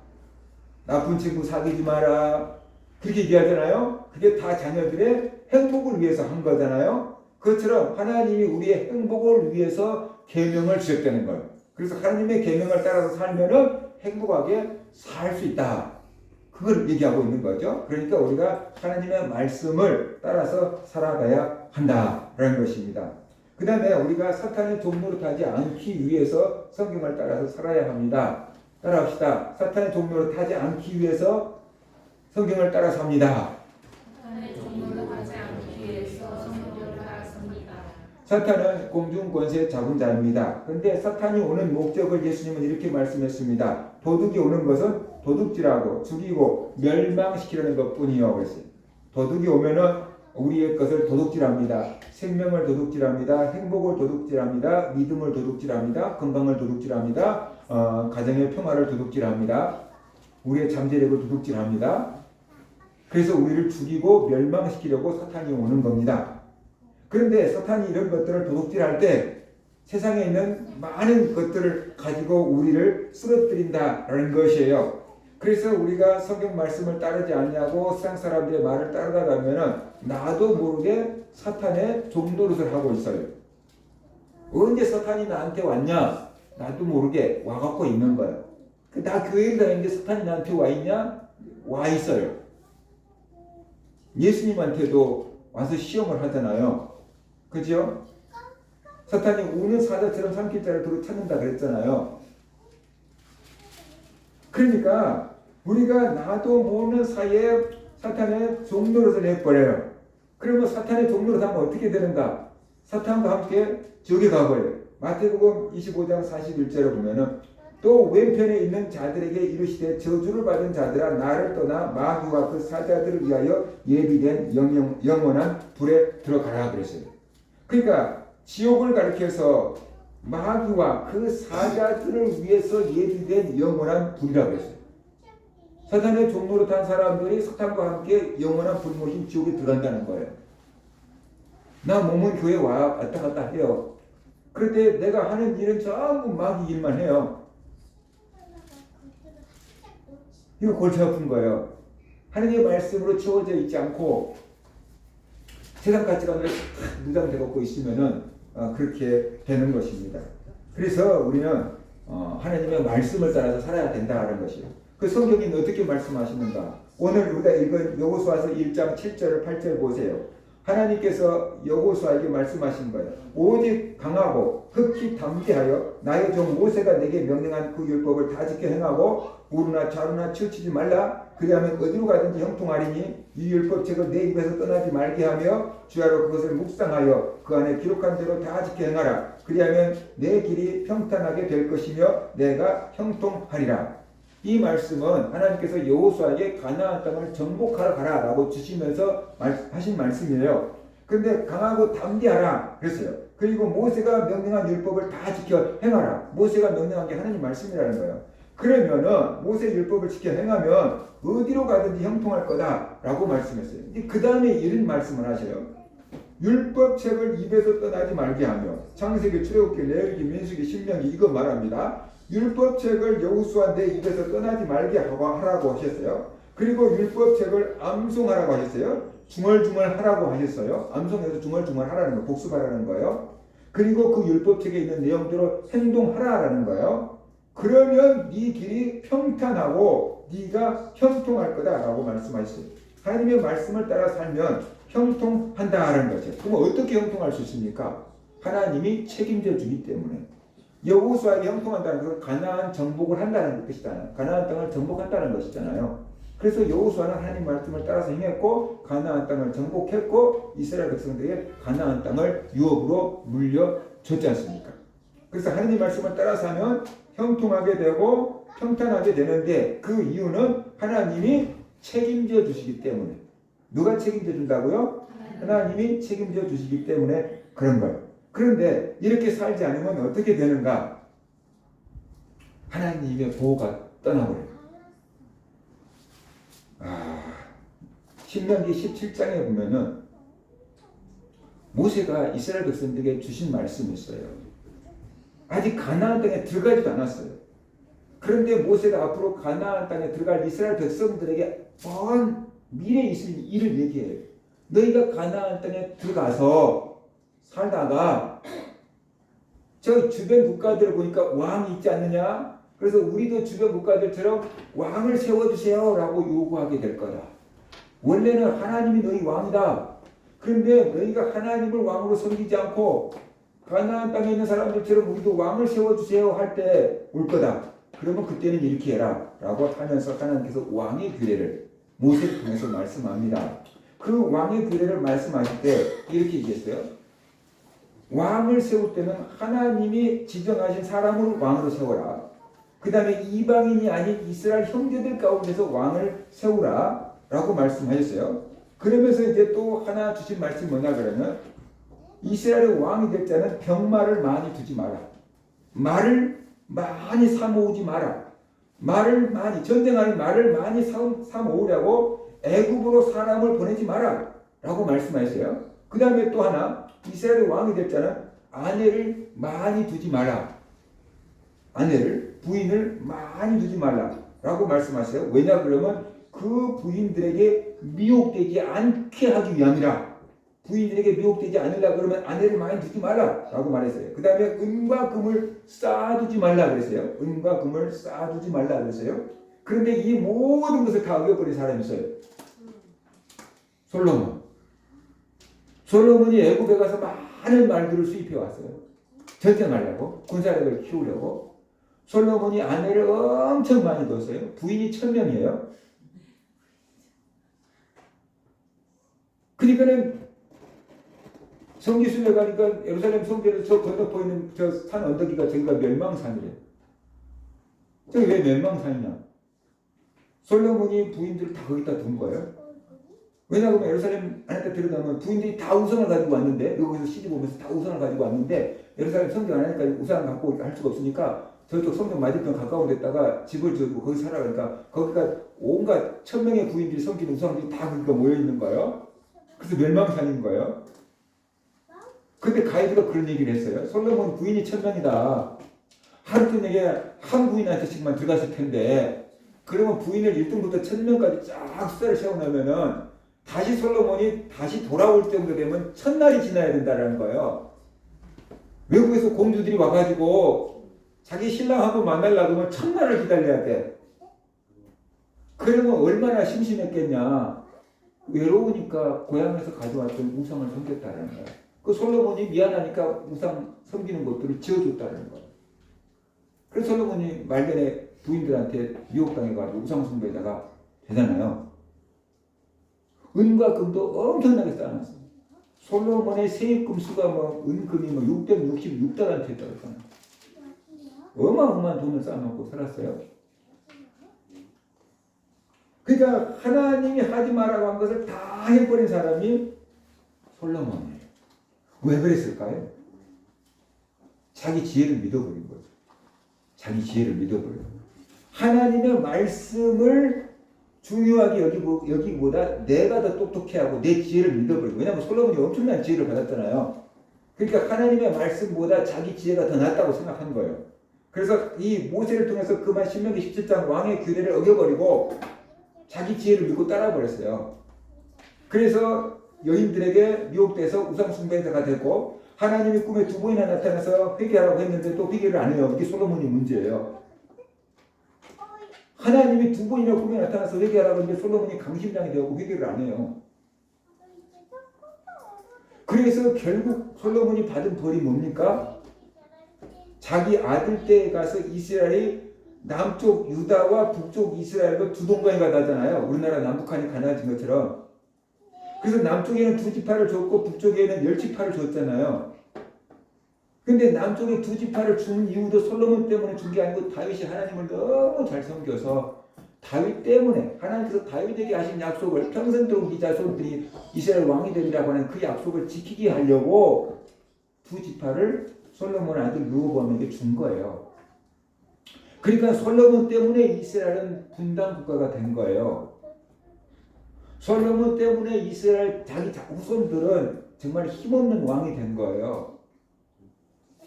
나쁜 친구 사귀지 마라 그렇게 얘기하잖아요. 그게 다 자녀들의 행복을 위해서 한 거잖아요. 그것처럼 하나님이 우리의 행복을 위해서 계명을 주셨다는 거예요. 그래서 하나님의 계명을 따라서 살면은 행복하게 살 수 있다. 그걸 얘기하고 있는 거죠. 그러니까 우리가 하나님의 말씀을 따라서 살아가야 한다라는 것입니다. 그 다음에 우리가 사탄의 종노릇하지 않기 위해서 성경을 따라서 살아야 합니다. 따라합시다. 사탄의 종노릇하지 않기 위해서 성경을 따라 삽니다.
사탄의 종노릇 하지 않기 위해서 성경을 따라 삽니다.
사탄은 공중 권세 잡은 자입니다. 그런데 사탄이 오는 목적을 예수님은 이렇게 말씀했습니다. 도둑이 오는 것은 도둑질하고 죽이고 멸망시키려는 것뿐이요 그랬어요. 도둑이 오면은 우리의 것을 도둑질합니다. 생명을 도둑질합니다. 행복을 도둑질합니다. 믿음을 도둑질합니다. 건강을 도둑질합니다. 가정의 평화를 도둑질합니다. 우리의 잠재력을 도둑질합니다. 그래서 우리를 죽이고 멸망시키려고 사탄이 오는 겁니다. 그런데 사탄이 이런 것들을 도둑질할 때 세상에 있는 많은 것들을 가지고 우리를 쓰러뜨린다라는 것이에요. 그래서 우리가 성경 말씀을 따르지 않냐고 세상 사람들의 말을 따르다 보면은 나도 모르게 사탄의 종노릇을 하고 있어요. 언제 사탄이 나한테 왔냐? 나도 모르게 와갖고 있는 거예요. 나 교회를 다니는데 사탄이 나한테 와 있냐? 와 있어요. 예수님한테도 와서 시험을 하잖아요. 그죠? 사탄이 우는 사자처럼 삼킬 자를 두루 찾는다 그랬잖아요. 그러니까 우리가 나도 모르는 사이에 사탄의 종노릇을 해버려요. 그러면 사탄의 종노릇 하면 어떻게 되는가? 사탄과 함께 지옥에 가버려요. 마태복음 25장 41절에 보면은 또 왼편에 있는 자들에게 이르시되 저주를 받은 자들아 나를 떠나 마귀와 그 사자들을 위하여 예비된 영원한 불에 들어가라 그랬어요. 그러니까 지옥을 가리켜서 마귀와 그 사자들을 위해서 예비된 영원한 불이라고 그랬어요. 사탄의 종노릇한 사람들이 사탄과 함께 영원한 불 모신 지옥에 들어간다는 거예요. 나 몸은 교회 왔다 갔다 해요. 그런데 내가 하는 일은 전부 마귀 일만 해요. 이거 골치 아픈 거예요. 하나님의 말씀으로 채워져 있지 않고 세상 가치관으로 무장되고 있으면은 그렇게 되는 것입니다. 그래서 우리는 하나님의 말씀을 따라서 살아야 된다는 것이에요. 그 성경이 어떻게 말씀하시는가? 오늘 우리가 읽은 여호수아서 1장 7절 8절 보세요. 하나님께서 여호수아에게 말씀하신 거예요. 오직 강하고 극히 담대하여 나의 종 모세가 내게 명령한 그 율법을 다 지켜 행하고 우르나 좌루나 치우치지 말라. 그리하면 어디로 가든지 형통하리니 이 율법책을 내 입에서 떠나지 말게 하며 주야로 그것을 묵상하여 그 안에 기록한 대로 다 지켜 행하라. 그리하면 내 길이 평탄하게 될 것이며 내가 형통하리라. 이 말씀은 하나님께서 여호수아에게 가나안 땅을 정복하러 가라라고 주시면서 하신 말씀이에요. 그런데 강하고 담대하라 그랬어요. 그리고 모세가 명령한 율법을 다 지켜 행하라. 모세가 명령한 게 하나님 말씀이라는 거예요. 그러면은 모세 율법을 지켜 행하면 어디로 가든지 형통할 거다라고 말씀했어요. 그 다음에 이런 말씀을 하셔요. 율법책을 입에서 떠나지 말게 하며 창세기, 출애굽기, 레위기, 민수기, 신명기 이거 말합니다. 율법책을 여호수아 내 입에서 떠나지 말게 하라고 하셨어요. 그리고 율법책을 암송하라고 하셨어요. 중얼중얼 하라고 하셨어요. 암송해서 중얼중얼 하라는 거, 복습하라는 거예요. 그리고 그 율법책에 있는 내용대로 행동하라라는 거예요. 그러면 네 길이 평탄하고 네가 형통할 거다라고 말씀하셨어요. 하나님의 말씀을 따라 살면 형통한다라는 거죠. 그럼 어떻게 형통할 수 있습니까? 하나님이 책임져 주기 때문에. 여호수아에게 형통한다는 것은 가나안 정복을 한다는 뜻이잖아요. 가나안 땅을 정복한다는 것이잖아요. 그래서 여호수아는 하나님 말씀을 따라서 행했고 가나안 땅을 정복했고 이스라엘 백성들에게 가나안 땅을 유업으로 물려줬지 않습니까? 그래서 하나님 말씀을 따라서 하면 형통하게 되고 평탄하게 되는데 그 이유는 하나님이 책임져 주시기 때문에. 누가 책임져 준다고요? 하나님이 책임져 주시기 때문에 그런 거예요. 그런데 이렇게 살지 않으면 어떻게 되는가? 하나님의 보호가 떠나버려요. 신명기 17장에 보면은 모세가 이스라엘 백성들에게 주신 말씀이 있어요. 아직 가나안 땅에 들어가지도 않았어요. 그런데 모세가 앞으로 가나안 땅에 들어갈 이스라엘 백성들에게 먼 미래에 있을 일을 얘기해요. 너희가 가나안 땅에 들어가서 살다가 저 주변 국가들을 보니까 왕이 있지 않느냐? 그래서 우리도 주변 국가들처럼 왕을 세워주세요 라고 요구하게 될 거다. 원래는 하나님이 너희 왕이다. 그런데 너희가 하나님을 왕으로 섬기지 않고 가나안 땅에 있는 사람들처럼 우리도 왕을 세워주세요 할 때 올 거다. 그러면 그때는 이렇게 해라 라고 하면서 하나님께서 왕의 규례를 모세를 통해서 말씀합니다. 그 왕의 규례를 말씀하실 때 이렇게 얘기했어요. 왕을 세울 때는 하나님이 지정하신 사람을 왕으로 세워라. 그 다음에 이방인이 아닌 이스라엘 형제들 가운데서 왕을 세우라 라고 말씀하셨어요. 그러면서 이제 또 하나 주신 말씀이 뭐냐 그러면 이스라엘의 왕이 될 자는 병마를 많이 두지 마라. 말을 많이 사모으지 마라. 전쟁하는 말을 많이 사모으려고 애굽으로 사람을 보내지 마라 라고 말씀하셨어요. 그 다음에 또 하나 이스라엘의 왕이 될 자는 아내를 많이 두지 마라. 부인을 많이 두지 말라 라고 말씀하세요. 왜냐 그러면 그 부인들에게 미혹되지 않게 하기 위함이라. 부인들에게 미혹되지 않으려 그러면 아내를 많이 두지 말라 라고 말했어요. 그 다음에 은과 금을 쌓아두지 말라 그랬어요. 은과 금을 쌓아두지 말라 그랬어요. 그런데 이 모든 것을 다 어겨버린 사람이 있어요. 솔로몬이 애굽에 가서 많은 말들을 수입해 왔어요. 전쟁하려고 군사력을 키우려고 솔로몬이 아내를 엄청 많이 뒀어요. 부인이 1000명이에요. 그러니까는 성지순례 가니까 예루살렘 성전에서 저 건너포 있는 저 산 언덕이가 저기가 멸망산이래요. 저기 왜 멸망산이냐? 솔로몬이 부인들을 다 거기다 둔 거예요. 왜냐하면 예루살렘 안에다 들여다보면 부인들이 다 우상을 가지고 왔는데 여기서 시집 오면서 다 우상을 가지고 왔는데 예루살렘 성전 안에까지 우상을 갖고 할 수가 없으니까 저쪽 성전 맞은편 가까운 데다가 집을 지어주고 거기 살아가니까 거기가 온갖 1000명의 부인들이 섬기는 우상들이 다 거기가 모여있는 거예요. 그래서 멸망산인 거예요. 근데 가이드가 그런 얘기를 했어요. 솔로몬 부인이 1000명이다. 하루 저녁에 한 부인한테씩만 들어갔을 텐데 그러면 부인을 1등부터 1000명까지 쫙 숫자를 세워놓으면은 다시 솔로몬이 다시 돌아올 정도 되면 1000날이 지나야 된다는 거예요. 외국에서 공주들이 와가지고 자기 신랑하고 만나려고 하면 1000날을 기다려야 돼. 그러면 얼마나 심심했겠냐. 외로우니까 고향에서 가져왔던 우상을 섬겼다는 거예요. 그 솔로몬이 미안하니까 우상 섬기는 것들을 지어줬다는 거예요. 그래서 솔로몬이 말년에 부인들한테 미혹당해가지고 우상 숭배자가 되잖아요. 은과 금도 엄청나게 쌓아놨어요. 솔로몬의 세입금 수가 뭐 은금이 뭐 666달란트 했다고 했잖아요. 어마어마한 돈을 쌓아놓고 살았어요. 그러니까 하나님이 하지 말라고 한 것을 다 해버린 사람이 솔로몬이에요. 왜 그랬을까요? 자기 지혜를 믿어버린 거죠. 자기 지혜를 믿어버린 거예요. 하나님의 말씀을 중요하게 여기보다 내가 더 똑똑해하고 내 지혜를 믿어버리고. 왜냐하면 솔로몬이 엄청난 지혜를 받았잖아요. 그러니까 하나님의 말씀보다 자기 지혜가 더 낫다고 생각한 거예요. 그래서 이 모세를 통해서 그만 신명기 17장 왕의 규례를 어겨버리고 자기 지혜를 믿고 따라버렸어요. 그래서 여인들에게 미혹돼서 우상숭배자가 되고 하나님이 꿈에 2번이나 나타나서 회개하라고 했는데 또 회개를 안 해요. 이게 솔로몬이 문제예요. 하나님이 2번이나 꿈에 나타나서 회개하라고 했는데 솔로몬이 강심장이 되고 회개를 안 해요. 그래서 결국 솔로몬이 받은 벌이 뭡니까? 자기 아들 때에 가서 이스라엘이 남쪽 유다와 북쪽 이스라엘로 두 동강이가 나잖아요. 우리나라 남북한이 가나진 것처럼. 그래서 남쪽에는 2지파를 줬고 북쪽에는 10지파를 줬잖아요. 근데 남쪽에 2지파를 준 이유도 솔로몬 때문에 준 게 아니고 다윗이 하나님을 너무 잘 섬겨서 다윗 때문에 하나님께서 다윗에게 하신 약속을 평생도록 이 자손들이 이스라엘 왕이 되리라고 하는 그 약속을 지키게 하려고 2지파를 솔로몬 아들 르호보암에게 준 거예요. 그러니까 솔로몬 때문에 이스라엘은 분단 국가가 된 거예요. 솔로몬 때문에 이스라엘 자기 후손들은 정말 힘없는 왕이 된 거예요.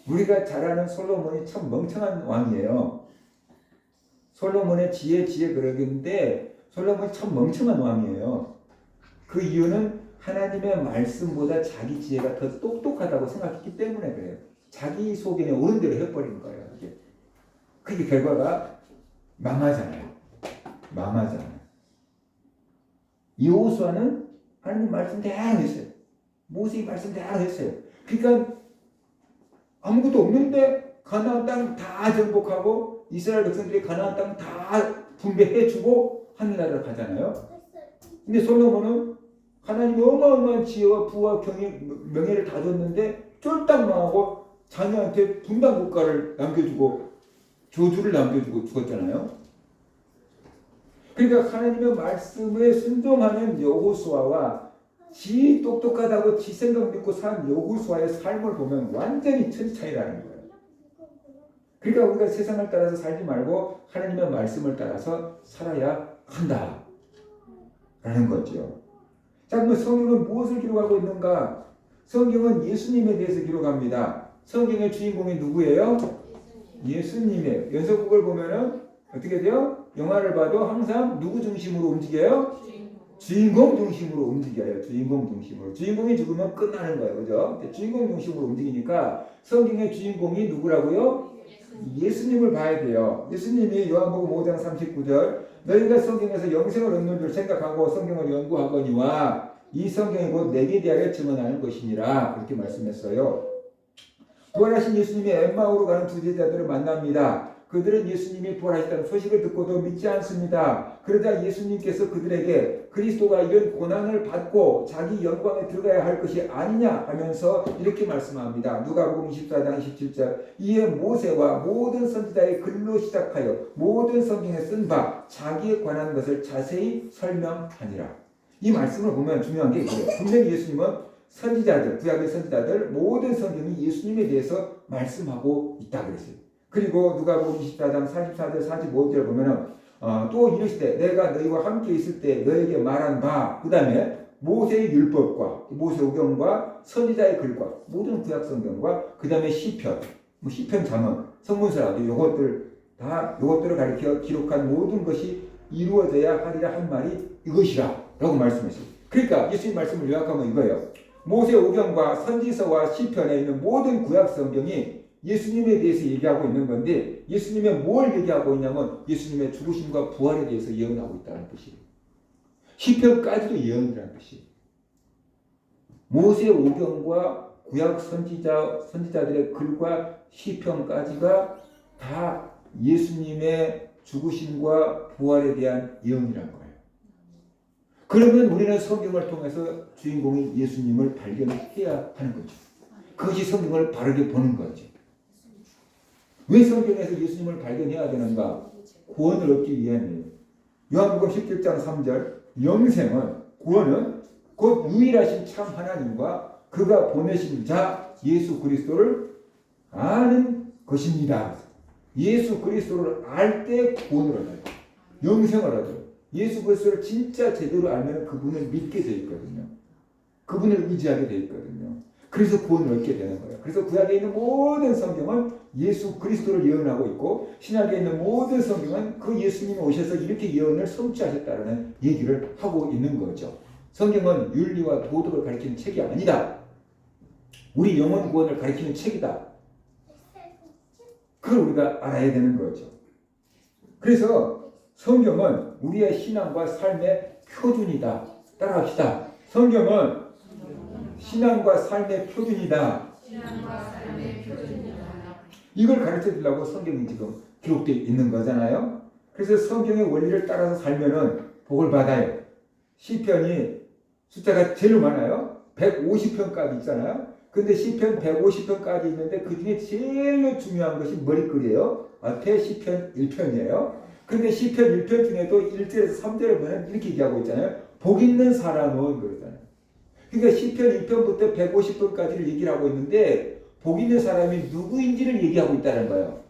우리가 잘 아는 솔로몬이 참 멍청한 왕이에요. 솔로몬의 지혜 그러는데 솔로몬이 참 멍청한 왕이에요. 그 이유는 하나님의 말씀보다 자기 지혜가 더 똑똑하다고 생각했기 때문에 그래요. 자기 속에 옳은 대로 해버린 거예요. 그게 결과가 망하잖아요. 여호수아는 하나님 말씀대로 했어요. 모세의 말씀대로 했어요. 그러니까 아무것도 없는데 가나안 땅 다 정복하고 이스라엘 백성들이 가나안 땅 다 분배해주고 하늘나라를 가잖아요. 근데 솔로몬은 하나님이 어마어마한 지혜와 부와 명예를 다 줬는데 쫄딱 망하고 자녀한테 분단 국가를 남겨주고 저주를 남겨주고 죽었잖아요. 그러니까 하나님의 말씀에 순종하는 여호수아와 지 똑똑하다고 지 생각 믿고 산 여호수아의 삶을 보면 완전히 천차이라는 거예요. 그러니까 우리가 세상을 따라서 살지 말고 하나님의 말씀을 따라서 살아야 한다 라는 거죠. 자, 그럼 성경은 무엇을 기록하고 있는가? 성경은 예수님에 대해서 기록합니다. 성경의 주인공이 누구예요? 예수님이에요. 연속극을 보면은 어떻게 돼요? 영화를 봐도 항상 누구 중심으로 움직여요? 주인공 중심으로 움직여요. 주인공 중심으로. 주인공이 죽으면 끝나는 거예요. 그죠? 주인공 중심으로 움직이니까 성경의 주인공이 누구라고요? 예수님을 봐야 돼요. 예수님이 요한복음 5장 39절 너희가 성경에서 영생을 얻는 줄 생각하고 성경을 연구하거니와 이 성경이 곧 내게 대하여 증언하는 것이니라 그렇게 말씀했어요. 부활하신 예수님이 엠마오로 가는 두 제자들을 만납니다. 그들은 예수님이 부활하셨다는 소식을 듣고도 믿지 않습니다. 그러자 예수님께서 그들에게 그리스도가 이런 고난을 받고 자기 영광에 들어가야 할 것이 아니냐 하면서 이렇게 말씀합니다. 누가복음 24장 27절 이에 모세와 모든 선지자의 글로 시작하여 모든 성경에 쓴 바 자기에 관한 것을 자세히 설명하니라. 이 말씀을 보면 중요한 게 이거예요. 분명히 예수님은 선지자들, 구약의 선지자들 모든 성경이 예수님에 대해서 말씀하고 있다 그랬어요. 그리고 누가복음 24장 44절 45절 보면은 또 이르시되 내가 너희와 함께 있을 때 너에게 말한 바 그 다음에 모세의 율법과 모세오경과 선지자의 글과 모든 구약 성경과 그 다음에 시편, 시편 잠언, 성문서 요것들을 가리켜 기록한 모든 것이 이루어져야 하리라 한 말이 이것이라 라고 말씀했어요. 그러니까 예수님 말씀을 요약하면 이거예요. 모세오경과 선지서와 시편에 있는 모든 구약 성경이 예수님에 대해서 얘기하고 있는 건데 예수님의 뭘 얘기하고 있냐면 예수님의 죽으심과 부활에 대해서 예언하고 있다는 뜻이에요. 시편까지도 예언이라는 뜻이에요. 모세오경과 구약 선지자들의 글과 시편까지가 다 예수님의 죽으심과 부활에 대한 예언이라는 거예요. 그러면 우리는 성경을 통해서 주인공인 예수님을 발견해야 하는 거죠. 그것이 성경을 바르게 보는 거죠. 왜 성경에서 예수님을 발견해야 되는가? 구원을 얻기 위함이에요. 요한복음 17장 3절 영생은 구원은 곧 유일하신 참 하나님과 그가 보내신 자 예수 그리스도를 아는 것입니다. 예수 그리스도를 알 때 구원을 얻어요. 영생을 얻어요. 예수 그리스도를 진짜 제대로 알면 그분을 믿게 돼 있거든요. 그분을 의지하게 돼 있거든요. 그래서 구원을 얻게 되는 거예요. 그래서 구약에 있는 모든 성경은 예수 그리스도를 예언하고 있고 신약에 있는 모든 성경은 그 예수님이 오셔서 이렇게 예언을 성취하셨다는 얘기를 하고 있는 거죠. 성경은 윤리와 도덕을 가리키는 책이 아니다. 우리 영혼 구원을 가리키는 책이다. 그걸 우리가 알아야 되는 거죠. 그래서 성경은 우리의 신앙과 삶의 표준이다. 따라합시다. 성경은 신앙과 삶의 표준이다. 이걸 가르쳐 주려고 성경이 지금 기록되어 있는 거잖아요. 그래서 성경의 원리를 따라서 살면은 복을 받아요. 시편이 숫자가 제일 많아요. 150편까지 있잖아요. 근데 시편 150편까지 있는데 그 중에 제일 중요한 것이 머리글이에요. 앞에 시편 1편이에요. 근데 시편 1편 중에도 1절에서 3절에 보면 이렇게 얘기하고 있잖아요. 복 있는 사람은 그러잖아요. 그러니까 시편 1편부터 150편까지를 얘기를 하고 있는데 복 있는 사람이 누구인지를 얘기하고 있다는 거예요.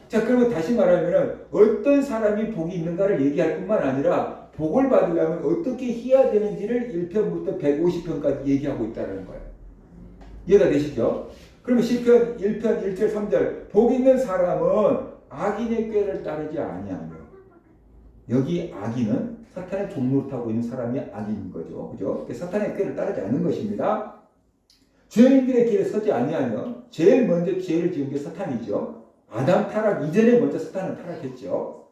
자, 그러면 다시 말하면 어떤 사람이 복이 있는가를 얘기할 뿐만 아니라 복을 받으려면 어떻게 해야 되는지를 1편부터 150편까지 얘기하고 있다는 거예요. 이해가 되시죠? 그러면 시편 1편 1절 3절 복 있는 사람은 악인의 꾀를 따르지 아니하며 여기 악인은 사탄의 종로를 타고 있는 사람이 악인인 거죠. 그죠? 사탄의 꾀를 따르지 않는 것입니다. 죄인들의 길에 서지 아니하며 제일 먼저 죄를 지은 게 사탄이죠. 아담 타락 이전에 먼저 사탄은 타락했죠.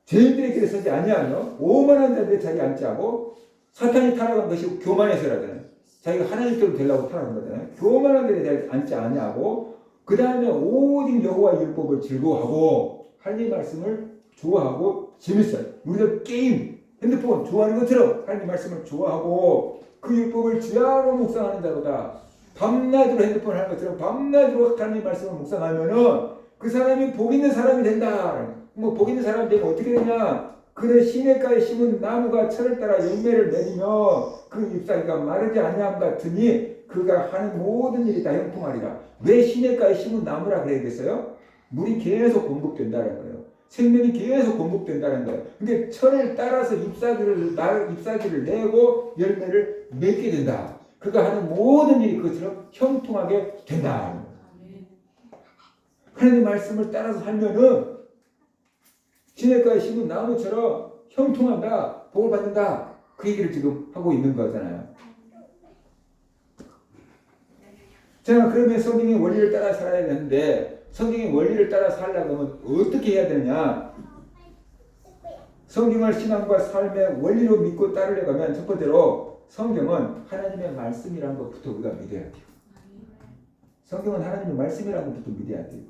죄인들의 길에 서지 아니하며 오만한 자들의 자리에 앉지 않고 사탄이 타락한 것이 교만해서라잖아요. 자기가 하나님처럼 되려고 타락한 거잖아요. 교만한 자들의 자리에 앉지 아니하고 그 다음에 오직 여호와의 율법을 즐거워하고 하나님 말씀을 좋아하고 재밌어요. 우리가 게임, 핸드폰 좋아하는 것처럼 하나님 말씀을 좋아하고 그 율법을 주야로 묵상하는 자로다. 밤낮으로 핸드폰 하는 것처럼 밤낮으로 하나님 말씀을 묵상하면은 그 사람이 복 있는 사람이 된다. 뭐 복 있는 사람이 되면 어떻게 되냐? 그는 시냇가에 심은 나무가 철을 따라 열매를 맺으며 그 잎사귀가 마르지 아니함 같으니 그가 하는 모든 일이 다 형통하리라. 왜 시냇가에 심은 나무라 그래야겠어요? 물이 계속 공급된다는 거예요. 생명이 계속 공급된다는 거예요. 근데 철을 따라서 잎사귀를 내고 열매를 맺게 된다. 그가 하는 모든 일이 그것처럼 형통하게 된다. 하나님 말씀을 따라서 살면은 시냇가에 심은 나무처럼 형통한다. 복을 받는다. 그 얘기를 지금 하고 있는 거잖아요. 자, 그러면 성경의 원리를 따라 살아야 되는데 성경의 원리를 따라 살려면 어떻게 해야 되느냐? 성경을 신앙과 삶의 원리로 믿고 따르려고 하면 첫 번째로 성경은 하나님의 말씀이라는 것부터 우리가 믿어야 돼요. 성경은 하나님의 말씀이라는 것부터 믿어야 돼요.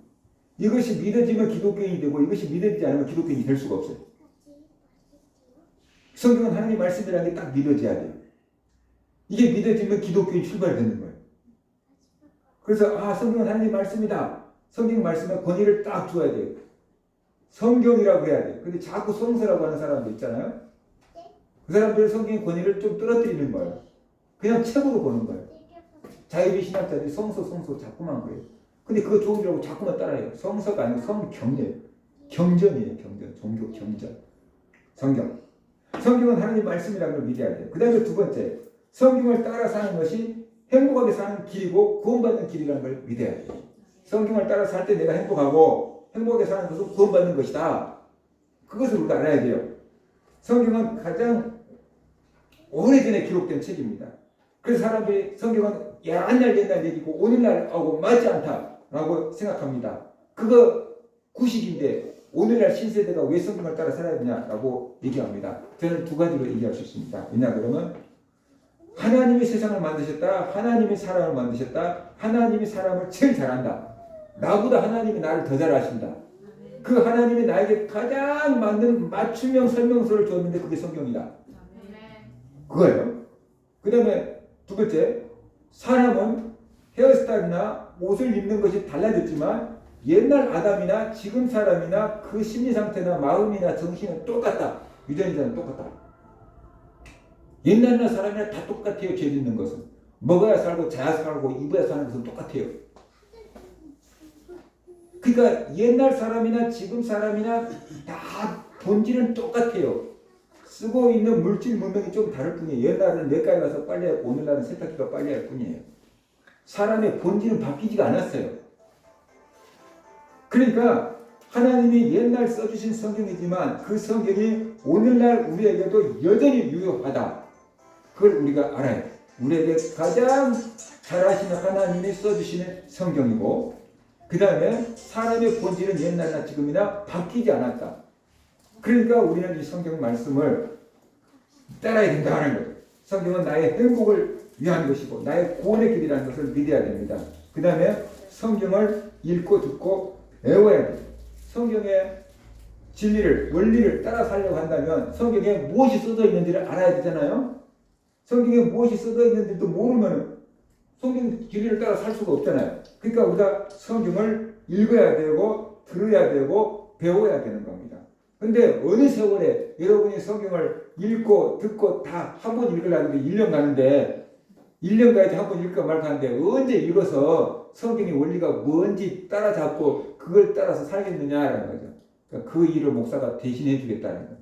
이것이 믿어지면 기독교인이 되고 이것이 믿어지지 않으면 기독교인이 될 수가 없어요. 성경은 하나님의 말씀이라는 게 딱 믿어져야 돼요. 이게 믿어지면 기독교인 출발이 되는 거예요. 그래서 성경은 하나님의 말씀이다. 성경 말씀에 권위를 딱 줘야 돼요. 성경이라고 해야 돼요. 근데 자꾸 성서라고 하는 사람도 있잖아요. 그 사람들은 성경의 권위를 좀 떨어뜨리는 거예요. 그냥 책으로 보는 거예요. 자유주의 신학자들이 성서 자꾸만 그래요. 근데 그거 좋은 줄 알고 자꾸만 따라해요. 성서가 아니고 성경이에요. 경전이에요. 경전. 종교 경전. 성경은 하나님 말씀이라는 걸 믿어야 돼요. 그 다음에 두 번째, 성경을 따라 사는 것이 행복하게 사는 길이고 구원받는 길이라는 걸 믿어야 돼요. 성경을 따라 살 때 내가 행복하고 행복하게 사는 것은 구원받는 것이다. 그것을 우리가 알아야 돼요. 성경은 가장 오래전에 기록된 책입니다. 그래서 사람들이 성경은 옛날 얘기고 오늘날하고 맞지 않다라고 생각합니다. 그거 구식인데 오늘날 신세대가 왜 성경을 따라 살아야 되냐라고 얘기합니다. 저는 두 가지로 얘기할 수 있습니다. 왜냐 그러면 하나님이 세상을 만드셨다. 하나님이 사람을 만드셨다. 하나님이 사람을 제일 잘한다. 나보다 하나님이 나를 더 잘 아신다. 그 하나님이 나에게 가장 맞는 맞춤형 설명서를 줬는데 그게 성경이다. 그거예요. 그 다음에 두 번째, 사람은 헤어스타일이나 옷을 입는 것이 달라졌지만 옛날 아담이나 지금 사람이나 그 심리 상태나 마음이나 정신은 똑같다. 유전자는 똑같다. 옛날 사람이나 다 똑같아요. 죄 짓는 것은. 먹어야 살고 자야 살고 입어야 사는 것은 똑같아요. 그러니까 옛날 사람이나 지금 사람이나 다 본질은 똑같아요. 쓰고 있는 물질 문명이 좀 다를 뿐이에요. 옛날은 내과에 가서 빨래했고 오늘날은 세탁기가 빨래할 뿐이에요. 사람의 본질은 바뀌지가 않았어요. 그러니까 하나님이 옛날 써주신 성경이지만 그 성경이 오늘날 우리에게도 여전히 유효하다. 그걸 우리가 알아야 돼요. 우리에게 가장 잘하시는 하나님이 써주시는 성경이고 그 다음에 사람의 본질은 옛날이나 지금이나 바뀌지 않았다. 그러니까 우리는 이 성경 말씀을 따라야 된다는 거예요. 성경은 나의 행복을 위한 것이고 나의 구원의 길이라는 것을 믿어야 됩니다. 그 다음에 성경을 읽고 듣고 외워야 돼요. 성경의 진리를 원리를 따라 살려고 한다면 성경에 무엇이 써져 있는지를 알아야 되잖아요. 성경에 무엇이 써져 있는지도 모르면 성경 진리를 따라 살 수가 없잖아요. 그러니까 우리가 성경을 읽어야 되고 들어야 되고 배워야 되는 겁니다. 근데 어느 세월에 여러분이 성경을 읽고 듣고 다 한 번 읽으려는데 1년 가는데 1년 가야지 한 번 읽을까 말까 하는데 언제 읽어서 성경의 원리가 뭔지 따라잡고 그걸 따라서 살겠느냐라는 거죠. 그러니까 그 일을 목사가 대신해 주겠다는 거예요.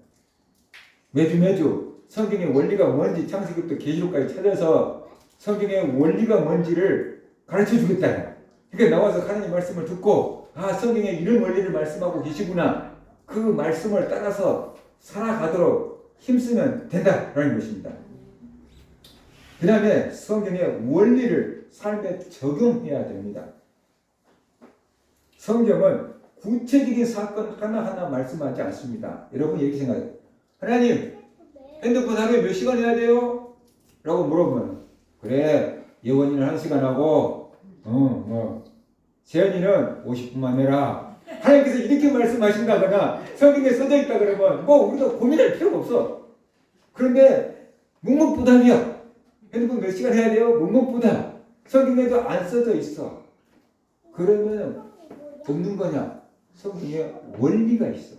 매주 성경의 원리가 뭔지 창세기부터 계시록까지 찾아서 성경의 원리가 뭔지를 가르쳐 주겠다는 거예요. 그러니까 나와서 하나님 말씀을 듣고 성경에 이런 원리를 말씀하고 계시구나. 그 말씀을 따라서 살아가도록 힘쓰면 된다라는 것입니다. 그 다음에 성경의 원리를 삶에 적용해야 됩니다. 성경은 구체적인 사건 하나하나 말씀하지 않습니다. 여러분 이렇게 생각해요. 하나님, 핸드폰 하루에 몇 시간 해야 돼요? 라고 물어보면 그래, 예원이는 1시간 하고 세연이는 50분만 해라. 하나님께서 이렇게 말씀하신다거나 성경에 써져 있다 그러면 우리가 고민할 필요가 없어. 그런데 묵묵부답이야. 핸드폰 몇 시간 해야 돼요? 묵묵부답. 성경에도 안 써져 있어. 그러면 없는 거냐? 성경에 원리가 있어.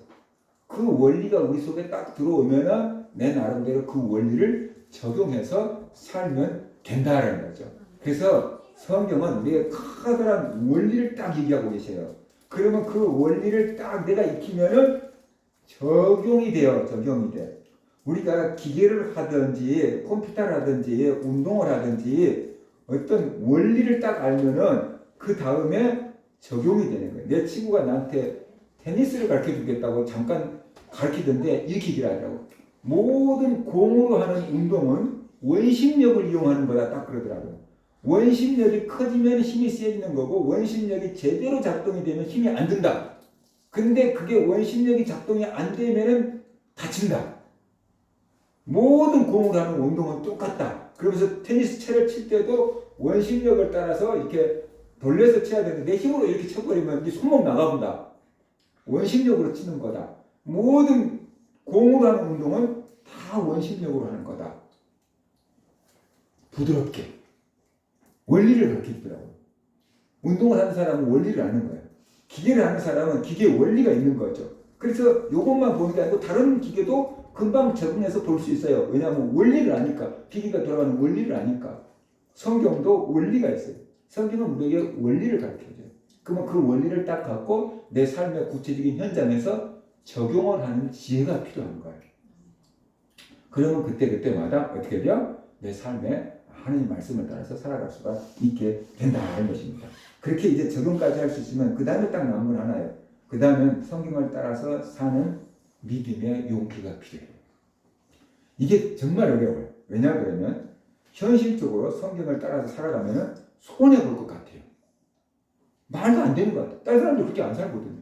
그 원리가 우리 속에 딱 들어오면 내 나름대로 그 원리를 적용해서 살면 된다라는 거죠. 그래서 성경은 우리의 커다란 원리를 딱 얘기하고 계세요. 그러면 그 원리를 딱 내가 익히면은 적용이 돼요. 적용이 돼. 우리가 기계를 하든지 컴퓨터를 하든지 운동을 하든지 어떤 원리를 딱 알면은 그 다음에 적용이 되는 거예요. 내 친구가 나한테 테니스를 가르쳐 주겠다고 잠깐 가르치던데 이렇게 얘기를 하더라고. 모든 공으로 하는 운동은 원심력을 이용하는 거다 딱 그러더라고요. 원심력이 커지면 힘이 세지는 거고 원심력이 제대로 작동이 되면 힘이 안 든다. 근데 그게 원심력이 작동이 안 되면은 다친다. 모든 공으로 하는 운동은 똑같다. 그러면서 테니스 채를 칠 때도 원심력을 따라서 이렇게 돌려서 쳐야 되는데 내 힘으로 이렇게 쳐버리면 네 손목 나가본다. 원심력으로 치는 거다. 모든 공으로 하는 운동은 다 원심력으로 하는 거다. 부드럽게 원리를 가르치더라고요. 운동을 하는 사람은 원리를 아는 거예요. 기계를 하는 사람은 기계의 원리가 있는 거죠. 그래서 이것만 보는 게 아니고 다른 기계도 금방 적응해서 볼 수 있어요. 왜냐하면 원리를 아니까. 기계가 돌아가는 원리를 아니까. 성경도 원리가 있어요. 성경은 우리에게 원리를 가르쳐줘요. 그러면 그 원리를 딱 갖고 내 삶의 구체적인 현장에서 적용을 하는 지혜가 필요한 거예요. 그러면 그때마다 어떻게 돼요? 내 삶에 하나님 말씀을 따라서 살아갈 수가 있게 된다는 것입니다. 그렇게 이제 적용까지 할 수 있으면 그 다음에 딱 남은 건 하나예요. 그 다음은 성경을 따라서 사는 믿음의 용기가 필요해요. 이게 정말 어려워요. 왜냐 그러면 현실적으로 성경을 따라서 살아가면 손해볼 것 같아요. 말도 안 되는 것 같아요. 다른 사람들 그렇게 안 살거든요.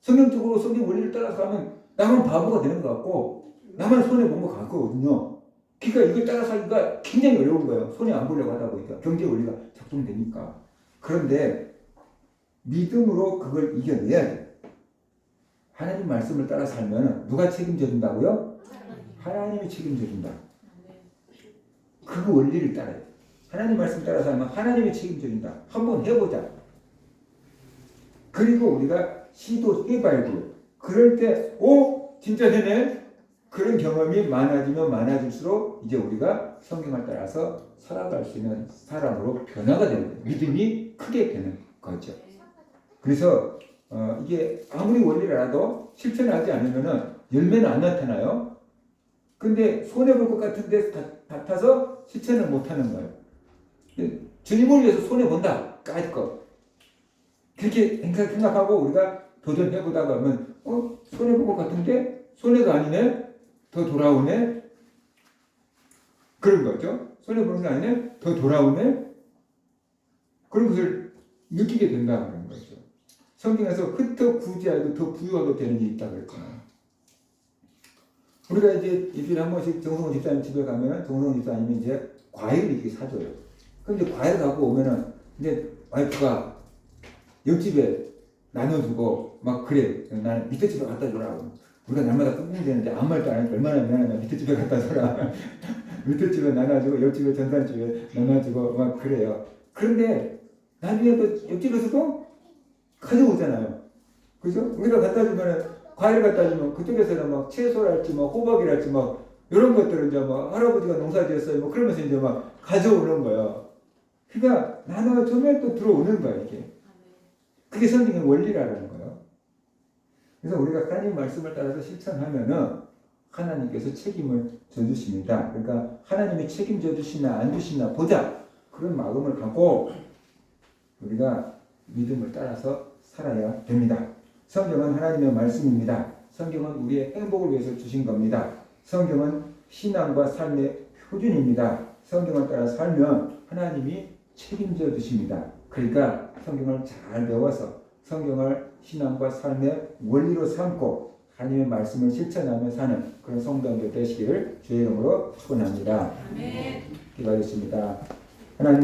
성경적으로 성경 원리를 따라서 가면 나만 바보가 되는 것 같고 나만 손해본 것 같거든요. 그러니까 이걸 따라서 하기가 굉장히 어려운 거예요. 손해 안 보려고 하다 보니까 경제 원리가 작동되니까. 그런데 믿음으로 그걸 이겨내야 돼요. 하나님 말씀을 따라 살면 누가 책임져 준다고요? 하나님이 책임져 준다. 그 원리를 따라야 돼. 하나님 말씀 따라 살면 하나님이 책임져 준다. 한번 해보자. 그리고 우리가 시도해봐야죠. 그럴 때, 진짜 되네? 그런 경험이 많아지면 많아질수록 이제 우리가 성경을 따라서 살아갈 수 있는 사람으로 변화가 되는 거예요. 믿음이 크게 되는 거죠. 그래서 이게 아무리 원리를 알아도 실천하지 않으면 열매는 안 나타나요. 근데 손해볼 것 같은데 같아서 실천을 못하는 거예요. 주님을 위해서 손해본다. 까짓 거. 그렇게 생각하고 우리가 도전해보다가 하면 손해볼 것 같은데 손해가 아니네? 더 돌아오네? 그런 거죠. 손해보는 게 아니네? 더 돌아오네? 그런 것을 느끼게 된다는 거죠. 성경에서 흩어 구제하고 더 부유하게 되는 일이 있다고 그랬잖아요. 우리가 이제 일주일에 한 번씩 정성훈 집사님 집에 가면 정성훈 집사님이 이제 과일을 이렇게 사줘요. 그런데 과일 갖고 오면은 이제 와이프가 옆집에 나눠주고 막 그래. 나는 밑에 집에 갖다 주라고. 우리가 날마다 끙끙 대는데 아무 말도 안 하니까 얼마나 미안하냐. 밑에 집에 갖다 줘라. 밑에 집에 나눠주고 옆집에 전산집에 나눠주고 막 그래요. 그런데 나중에 또 옆집에서도 가져오잖아요. 그죠? 우리가 갖다 주면은 과일을 갖다 주면 그쪽에서는 막 채소랄지 막 호박이랄지 막 이런 것들을 이제 막 할아버지가 농사지었어요. 뭐 그러면서 이제 막 가져오는 거예요. 그러니까 나눠주면 또 들어오는 거야 이게. 그게 성경의 원리라는 거예요. 그래서 우리가 하나님 말씀을 따라서 실천하면은 하나님께서 책임을 져주십니다. 그러니까 하나님이 책임져 주시나 안 주시나 보자. 그런 마음을 갖고 우리가 믿음을 따라서 살아야 됩니다. 성경은 하나님의 말씀입니다. 성경은 우리의 행복을 위해서 주신 겁니다. 성경은 신앙과 삶의 표준입니다. 성경을 따라 살면 하나님이 책임져 주십니다. 그러니까 성경을 잘 배워서 성경을 신앙과 삶의 원리로 삼고 하나님의 말씀을 실천하며 사는 그런 성도들 되시기를 주의 이름으로 축원합니다. 기도하겠습니다. 하나님